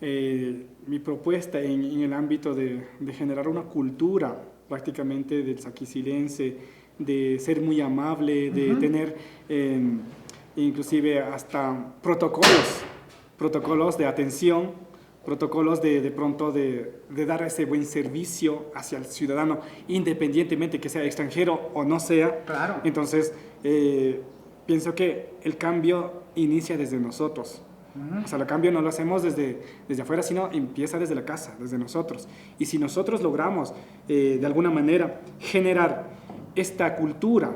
mi propuesta en el ámbito de generar una cultura prácticamente del saquicilense, de ser muy amable, de tener inclusive hasta protocolos de atención, protocolos de pronto de dar ese buen servicio hacia el ciudadano, independientemente que sea extranjero o no sea. Claro. Entonces, pienso que el cambio inicia desde nosotros. O sea, el cambio no lo hacemos desde afuera, sino empieza desde la casa, desde nosotros. Y si nosotros logramos, de alguna manera, generar esta cultura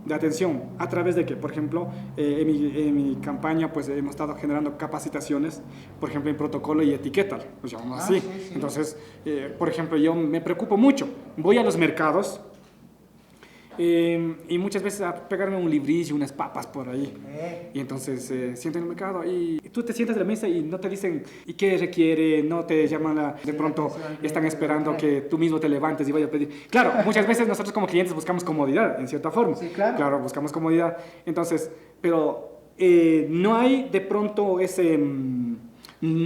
de atención a través de que, por ejemplo, en mi campaña pues hemos estado generando capacitaciones, por ejemplo, en protocolo y etiqueta, lo llamamos así. Sí, sí. Entonces, por ejemplo, yo me preocupo mucho, voy a los mercados y muchas veces a pegarme un librillo, unas papas por ahí. Y entonces siento en el mercado y tú te sientas de la mesa y no te dicen ¿y qué requiere? No te llaman, de pronto están esperando que tú mismo te levantes y vayas a pedir. Claro, muchas veces nosotros como clientes buscamos comodidad, en cierta forma. Sí, claro. Claro, buscamos comodidad. Entonces, pero no hay de pronto ese...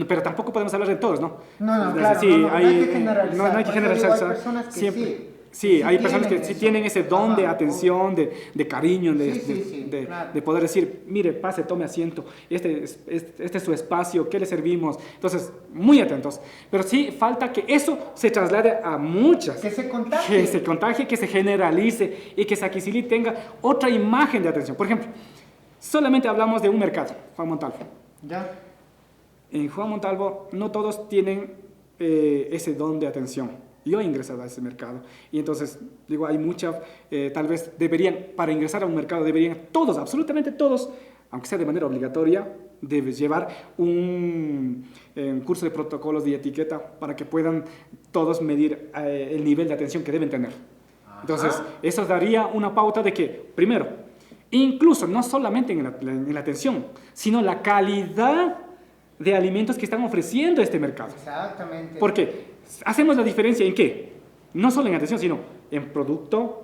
pero tampoco podemos hablar de todos, ¿no? No, claro, sí, no hay que generalizar. No hay que generalizar. Hay personas que siempre. Sí, Sí, hay personas que sí tienen ese don de Ajá, atención, de cariño, claro. de poder decir, mire, pase, tome asiento, este es su espacio, ¿qué le servimos? Entonces, muy atentos. Pero sí falta que eso se traslade a muchas. Que se contagie. Que se contagie, que se generalice y que Saquicili tenga otra imagen de atención. Por ejemplo, solamente hablamos de un mercado, Juan Montalvo. Ya. En Juan Montalvo no todos tienen ese don de atención. Yo he ingresado a ese mercado y entonces digo, hay mucha, tal vez deberían, para ingresar a un mercado deberían todos, absolutamente todos, aunque sea de manera obligatoria, debes llevar un curso de protocolos de etiqueta para que puedan todos medir el nivel de atención que deben tener. Entonces, eso daría una pauta de que, primero, incluso no solamente en la atención, sino la calidad de alimentos que están ofreciendo este mercado. Exactamente. Porque hacemos la diferencia en qué, no solo en atención, sino en producto,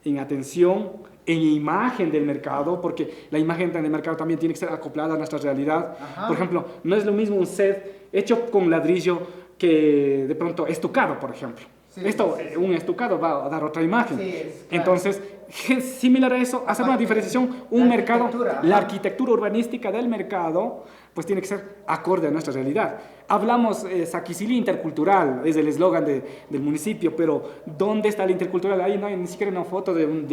en atención, en imagen del mercado, porque la imagen del mercado también tiene que ser acoplada a nuestra realidad. Ajá. Por ejemplo, no es lo mismo un set hecho con ladrillo que de pronto estucado, por ejemplo. Sí, Un estucado va a dar otra imagen. Sí, claro. Entonces, similar a eso, hacer una diferenciación, un mercado, la arquitectura urbanística del mercado, pues tiene que ser acorde a nuestra realidad. Hablamos Saquicili intercultural, es el eslogan del municipio, pero ¿dónde está el intercultural? Ahí no hay ni siquiera una foto de un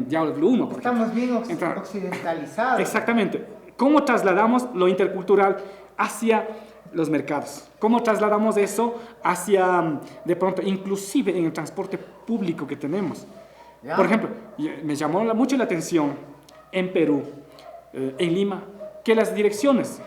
diablo uno. Estamos bien occidentalizados. Exactamente. ¿Cómo trasladamos lo intercultural hacia los mercados? ¿Cómo trasladamos eso hacia, de pronto, inclusive en el transporte público que tenemos? ¿Ya? Por ejemplo, me llamó mucho la atención en Perú, en Lima, que las direcciones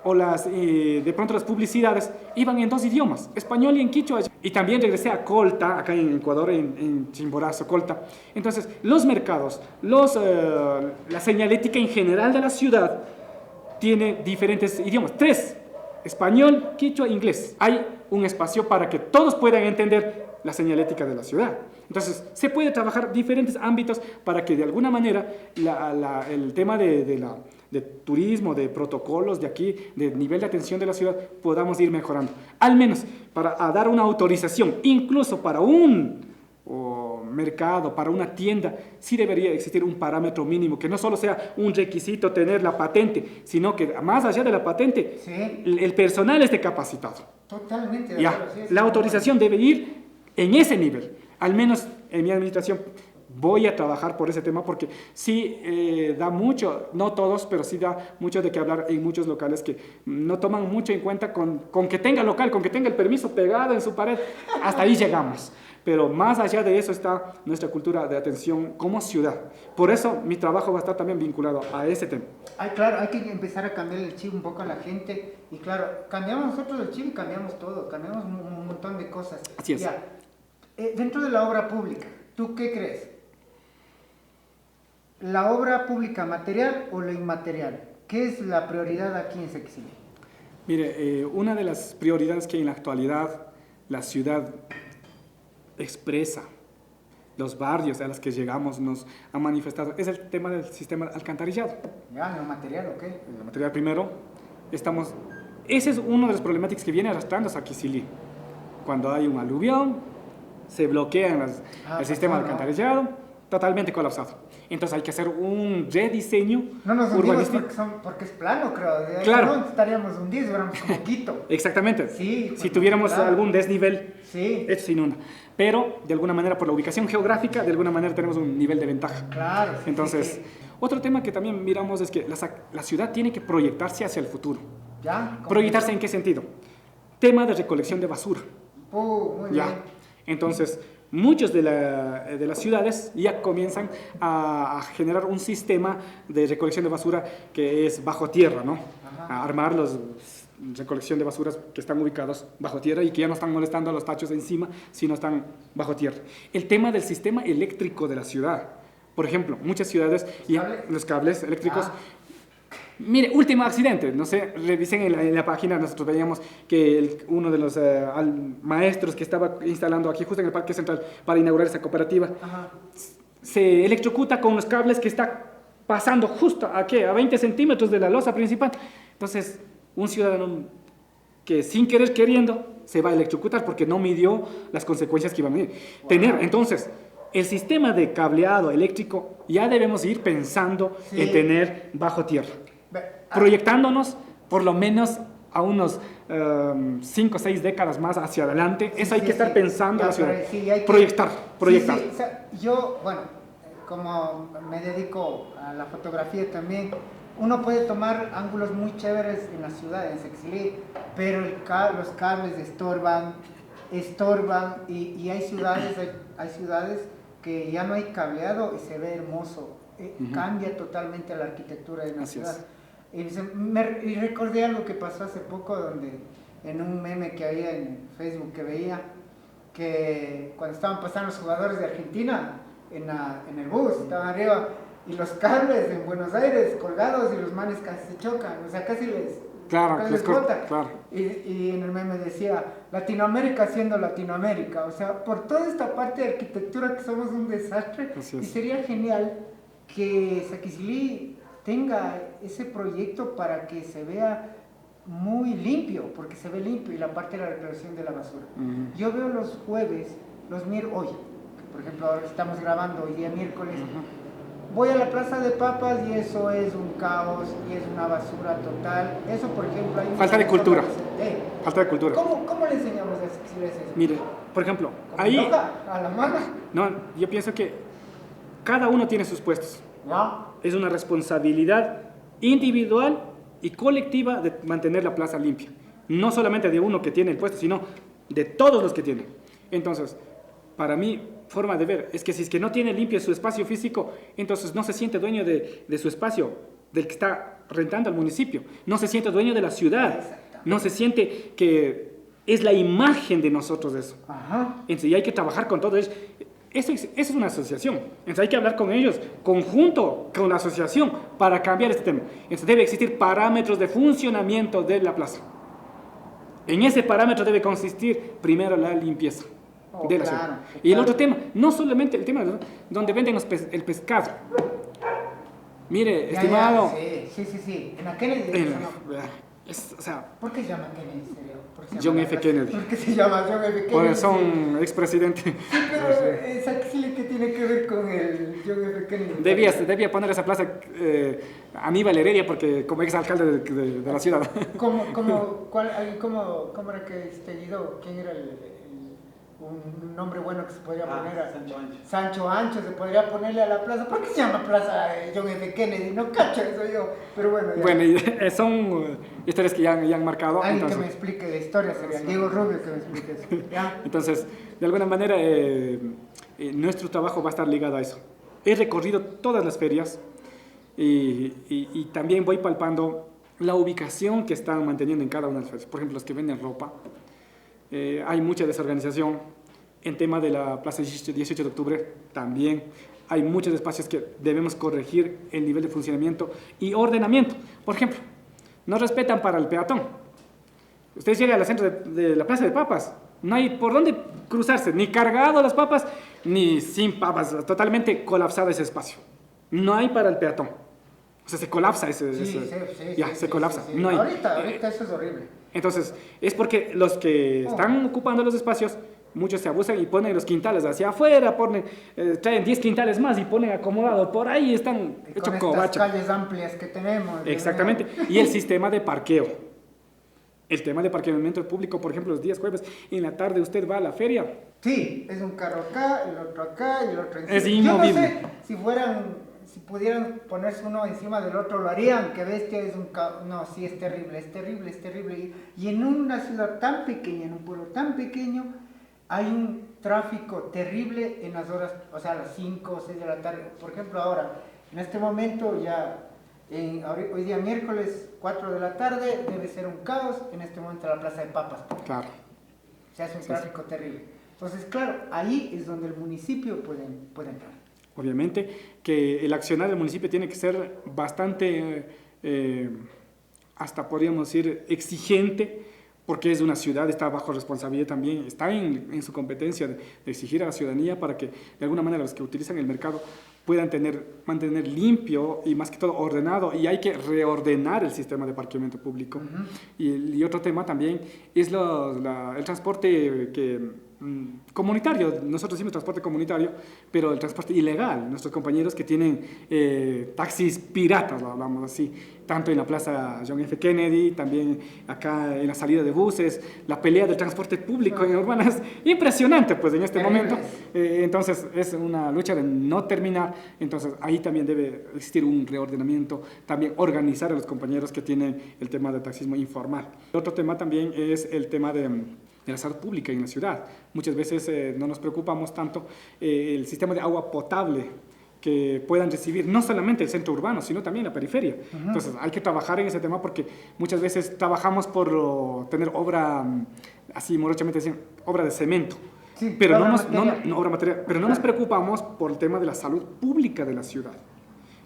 o de pronto las publicidades iban en dos idiomas, español y en quichua. Y también regresé a Colta, acá en Ecuador, en Chimborazo, Colta. Entonces, los mercados, la señalética en general de la ciudad tiene diferentes idiomas, 3, español, quichua, inglés. Hay un espacio para que todos puedan entender la señalética de la ciudad. Entonces, se puede trabajar diferentes ámbitos para que de alguna manera el tema de turismo, de protocolos de aquí, de nivel de atención de la ciudad, podamos ir mejorando. Al menos para dar una autorización, incluso para un mercado, para una tienda, sí debería existir un parámetro mínimo, que no solo sea un requisito tener la patente, sino que más allá de la patente, Sí. el personal esté capacitado. Totalmente de Ya, acuerdo, sí, la sí. autorización debe ir en ese nivel. Al menos en mi administración voy a trabajar por ese tema porque sí da mucho, no todos, pero sí da mucho de qué hablar en muchos locales que no toman mucho en cuenta con que tenga local, con que tenga el permiso pegado en su pared, hasta ahí llegamos. Pero más allá de eso está nuestra cultura de atención como ciudad. Por eso mi trabajo va a estar también vinculado a ese tema. Ay, claro, hay que empezar a cambiar el chip un poco a la gente. Y claro, cambiamos nosotros el chip y cambiamos todo, cambiamos un montón de cosas. Así es. Ya, dentro de la obra pública, ¿tú qué crees? ¿La obra pública material o la inmaterial? ¿Qué es la prioridad aquí en Saquicili? Mire, una de las prioridades que en la actualidad la ciudad expresa, los barrios a los que llegamos nos han manifestado, es el tema del sistema alcantarillado. Ya, lo material, ¿ok? En el material primero, ese es uno de los problemáticos que viene arrastrando Saquicili. Cuando hay un aluvión, se bloquean el sistema alcantarillado, totalmente colapsado. Entonces hay que hacer un rediseño No nos hundimos urbanístico. porque es plano, creo. Claro. No estaríamos hundidos, fuéramos como Quito. Exactamente. Sí, Si tuviéramos claro. algún desnivel, Sí. esto se inunda. Pero, de alguna manera, por la ubicación geográfica, de alguna manera tenemos un nivel de ventaja. Claro. Sí, Entonces, sí, sí. Otro tema que también miramos es que la ciudad tiene que proyectarse hacia el futuro. ¿Ya? ¿Proyectarse en qué sentido? Tema de recolección de basura. Muy Ya. bien. Entonces, muchos de las ciudades ya comienzan a generar un sistema de recolección de basura que es bajo tierra, ¿no? Ajá. A armar los recolección de basuras que están ubicados bajo tierra y que ya no están molestando a los tachos de encima, sino están bajo tierra. El tema del sistema eléctrico de la ciudad. Por ejemplo, muchas ciudades, los cables eléctricos. Mire, último accidente, no sé, revisen en la página, nosotros veíamos que uno de los maestros que estaba instalando aquí justo en el Parque Central para inaugurar esa cooperativa, Ajá. se electrocuta con los cables que está pasando justo a 20 centímetros de la losa principal. Entonces, un ciudadano que sin querer queriendo se va a electrocutar porque no midió las consecuencias que iban a tener. Entonces, el sistema de cableado eléctrico ya debemos ir pensando en tener bajo tierra, proyectándonos por lo menos a unos 5 o 6 décadas más hacia adelante. Eso hay que estar pensando en la ciudad. Proyectar. O sea, yo, bueno, como me dedico a la fotografía también, uno puede tomar ángulos muy chéveres en la ciudad, en Sexilí, pero los cables estorban y hay ciudades que ya no hay cableado y se ve hermoso. Cambia totalmente la arquitectura de una ciudad. Y recordé algo que pasó hace poco, donde en un meme que había en Facebook que veía, que cuando estaban pasando los jugadores de Argentina en el bus, estaban arriba, y los cables en Buenos Aires colgados y los manes casi se chocan, o sea, casi les botan. Claro. Y en el meme decía, Latinoamérica siendo Latinoamérica, o sea, por toda esta parte de arquitectura que somos un desastre, y sería genial que Saquicilí tenga ese proyecto para que se vea muy limpio, porque se ve limpio, y la parte de la recolección de la basura. Yo veo los jueves, hoy, por ejemplo, ahora estamos grabando hoy día miércoles, voy a la Plaza de Papas y eso es un caos y es una basura total. Eso, por ejemplo, hay falta de cultura. Falta de cultura. ¿Cómo le enseñamos a Saquicilí eso? Mire, por ejemplo, ahí a la mano. No, yo pienso que cada uno tiene sus puestos. ¿Ya? Es una responsabilidad individual y colectiva de mantener la plaza limpia. No solamente de uno que tiene el puesto, sino de todos los que tienen. Entonces, para mí, forma de ver es que si es que no tiene limpio su espacio físico, entonces no se siente dueño de su espacio, del que está rentando al municipio. No se siente dueño de la ciudad. No se siente que es la imagen de nosotros eso. Entonces, y hay que trabajar con todo ellos. Eso es una asociación. Entonces hay que hablar con ellos, conjunto con la asociación, para cambiar este tema. Entonces debe existir parámetros de funcionamiento de la plaza. En ese parámetro debe consistir primero la limpieza de la ciudad. Y el otro tema, no solamente el tema donde venden el pescado. Mire, estimado. Sí. En aquel ¿por qué se llama Kennedy? John F. Kennedy. ¿Por qué se llama John F. Kennedy? Pues son expresidente. Sí, pero Saquicilí, ¿qué tiene que ver con el John F. Kennedy? Debía poner esa plaza Aníbal Heredia, porque como exalcalde de la ciudad. ¿Cómo era que guido? ¿Quién era un nombre bueno que se podría poner? Sancho Ancho se podría ponerle a la plaza. ¿Por qué se llama Plaza John F. Kennedy? No cacho eso yo, pero bueno. Bueno, son historias que ya han marcado. Alguien que me explique de historia sería Diego Rubio que me explique eso. ¿Ya? Entonces, de alguna manera, nuestro trabajo va a estar ligado a eso. He recorrido todas las ferias y también voy palpando la ubicación que están manteniendo en cada una de las ferias. Por ejemplo, los que venden ropa. Hay mucha desorganización en tema de la Plaza 18 de Octubre también. Hay muchos espacios que debemos corregir el nivel de funcionamiento y ordenamiento. Por ejemplo, no respetan para el peatón. Usted llega al centro de la Plaza de Papas, no hay por dónde cruzarse, ni cargado las papas, ni sin papas, totalmente colapsado ese espacio. No hay para el peatón. O sea, se colapsa se colapsa. Sí. No hay. Ahorita eso es horrible. Entonces, es porque los que están ocupando los espacios, muchos se abusan y ponen los quintales hacia afuera, traen 10 quintales más y ponen acomodado. Por ahí están hechos covacha. Con estas calles amplias que tenemos. Exactamente. Y el sistema de parqueo. El tema de parqueamiento público, por ejemplo, los días jueves, en la tarde usted va a la feria. Sí, es un carro acá, el otro acá y el otro encima. Es inmovible. Yo no sé si fueran si pudieran ponerse uno encima del otro, lo harían. Que bestia, es un caos. No, sí, es terrible, es terrible, es terrible. Y en una ciudad tan pequeña, en un pueblo tan pequeño, hay un tráfico terrible en las horas, o sea, a las 5 o 6 de la tarde. Por ejemplo, ahora, en este momento ya, hoy día miércoles 4 de la tarde, debe ser un caos en este momento la Plaza de Papas. Claro. O sea, es un tráfico terrible. Entonces, claro, ahí es donde el municipio puede entrar. Obviamente que el accionar del municipio tiene que ser bastante, hasta podríamos decir, exigente, porque es una ciudad, está bajo responsabilidad también, está en su competencia de exigir a la ciudadanía para que de alguna manera los que utilizan el mercado puedan mantener limpio y más que todo ordenado, y hay que reordenar el sistema de parqueamiento público. Y otro tema también es el transporte comunitario. Nosotros decimos transporte comunitario, pero el transporte ilegal. Nuestros compañeros que tienen taxis piratas, lo hablamos así, tanto en la Plaza John F. Kennedy, también acá en la salida de buses, la pelea del transporte público en Urbana es impresionante, pues en este momento. Entonces es una lucha de no terminar. Entonces ahí también debe existir un reordenamiento, también organizar a los compañeros que tienen el tema del taxismo informal. Otro tema también es el tema de la salud pública en la ciudad. Muchas veces no nos preocupamos tanto el sistema de agua potable que puedan recibir no solamente el centro urbano, sino también la periferia. Entonces hay que trabajar en ese tema porque muchas veces trabajamos por tener obra, así morochamente decían, obra de cemento. Sí, pero obra material. Pero no nos preocupamos por el tema de la salud pública de la ciudad.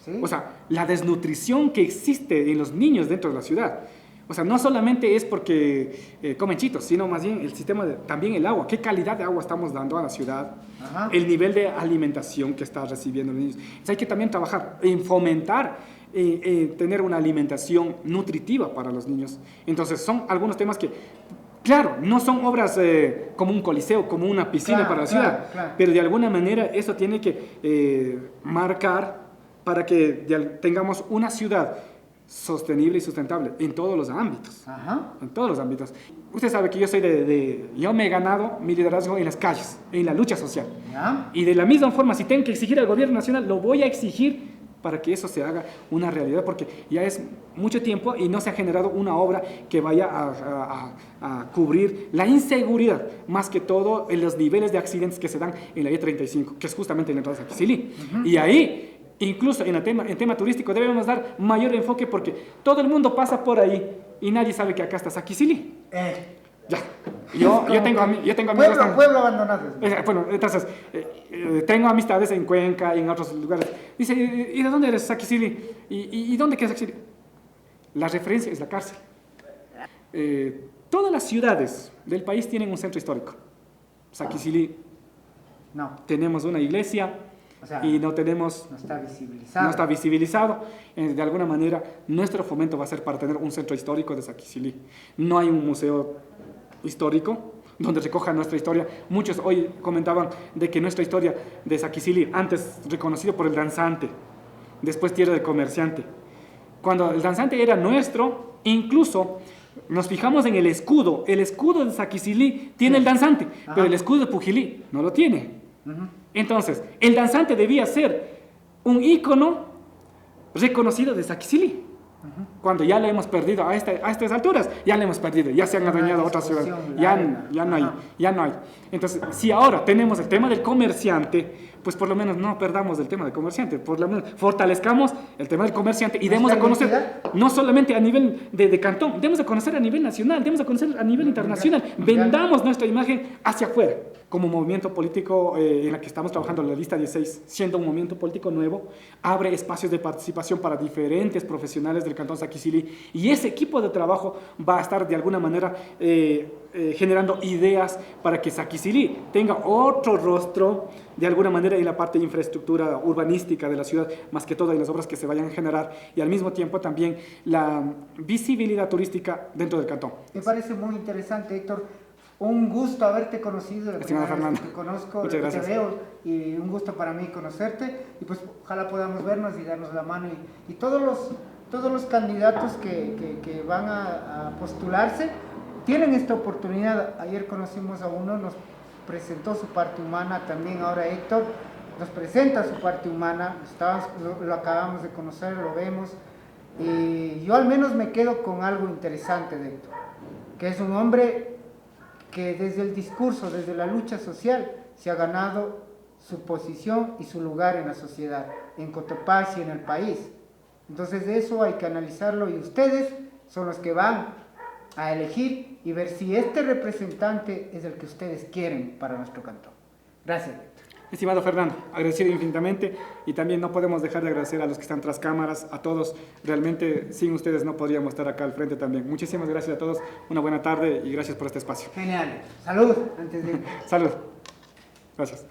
¿Sí? O sea, la desnutrición que existe en los niños dentro de la ciudad. O sea, no solamente es porque comen chitos, sino más bien el sistema también el agua. ¿Qué calidad de agua estamos dando a la ciudad? Ajá. El nivel de alimentación que está recibiendo los niños. Entonces hay que también trabajar en fomentar, tener una alimentación nutritiva para los niños. Entonces son algunos temas que, claro, no son obras como un coliseo, como una piscina para la ciudad, pero de alguna manera eso tiene que marcar para que tengamos una ciudad sostenible y sustentable en todos los ámbitos. Ajá. En todos los ámbitos. Usted sabe que yo soy yo me he ganado mi liderazgo en las calles, en la lucha social. ¿Ya? Y de la misma forma, si tengo que exigir al gobierno nacional, lo voy a exigir para que eso se haga una realidad, porque ya es mucho tiempo y no se ha generado una obra que vaya a cubrir la inseguridad, más que todo en los niveles de accidentes que se dan en la E35, que es justamente en la entrada de Saquicilí. Y ahí, incluso en tema turístico, debemos dar mayor enfoque porque todo el mundo pasa por ahí y nadie sabe que acá está Saquicilí. Ya. Yo tengo amigos. Pueblo abandonado. Bueno, entonces, tengo amistades en Cuenca y en otros lugares. Dice, ¿y de dónde eres, Saquicilí? ¿Y dónde queda Saquicilí? La referencia es la cárcel. Todas las ciudades del país tienen un centro histórico. Saquicilí, no. Tenemos una iglesia. O sea, y no está visibilizado. No está visibilizado. De alguna manera, nuestro fomento va a ser para tener un centro histórico de Saquicilí. No hay un museo histórico donde recoja nuestra historia. Muchos hoy comentaban de que nuestra historia de Saquicilí, antes reconocido por el danzante, después tierra del comerciante. Cuando el danzante era nuestro, incluso nos fijamos en el escudo de Saquicilí tiene el danzante, pero el escudo de Pujilí no lo tiene. Entonces, el danzante debía ser un ícono reconocido de Saquicilí. Cuando ya lo hemos perdido a estas alturas, ya lo hemos perdido, ya se han adueñado otras ciudades, ya no hay. Entonces, si ahora tenemos el tema del comerciante, pues por lo menos no perdamos el tema del comerciante, por lo menos fortalezcamos el tema del comerciante y demos a conocer, no solamente a nivel de cantón, demos a conocer a nivel nacional, demos a conocer a nivel internacional, vendamos nuestra imagen hacia afuera. Como movimiento político en la que estamos trabajando, la lista 16, siendo un movimiento político nuevo, abre espacios de participación para diferentes profesionales del Cantón Saquicilí, y ese equipo de trabajo va a estar de alguna manera generando ideas para que Saquicilí tenga otro rostro de alguna manera en la parte de infraestructura urbanística de la ciudad, más que todo en las obras que se vayan a generar, y al mismo tiempo también la visibilidad turística dentro del cantón. Me parece muy interesante, Héctor. Un gusto haberte conocido, la primera vez que te conozco, que te veo, y un gusto para mí conocerte, y pues ojalá podamos vernos y darnos la mano, y todos los candidatos que van a postularse tienen esta oportunidad. Ayer conocimos a uno, nos presentó su parte humana también, ahora Héctor, nos presenta su parte humana, lo acabamos de conocer, lo vemos, y yo al menos me quedo con algo interesante de Héctor, que es un hombre que desde el discurso, desde la lucha social, se ha ganado su posición y su lugar en la sociedad, en Cotopaxi y en el país. Entonces de eso hay que analizarlo, y ustedes son los que van a elegir y ver si este representante es el que ustedes quieren para nuestro cantón. Gracias. Estimado Fernando, agradecido infinitamente, y también no podemos dejar de agradecer a los que están tras cámaras, a todos. Realmente sin ustedes no podríamos estar acá al frente también. Muchísimas gracias a todos, una buena tarde y gracias por este espacio. Genial. Salud. Antes de... Salud. Gracias.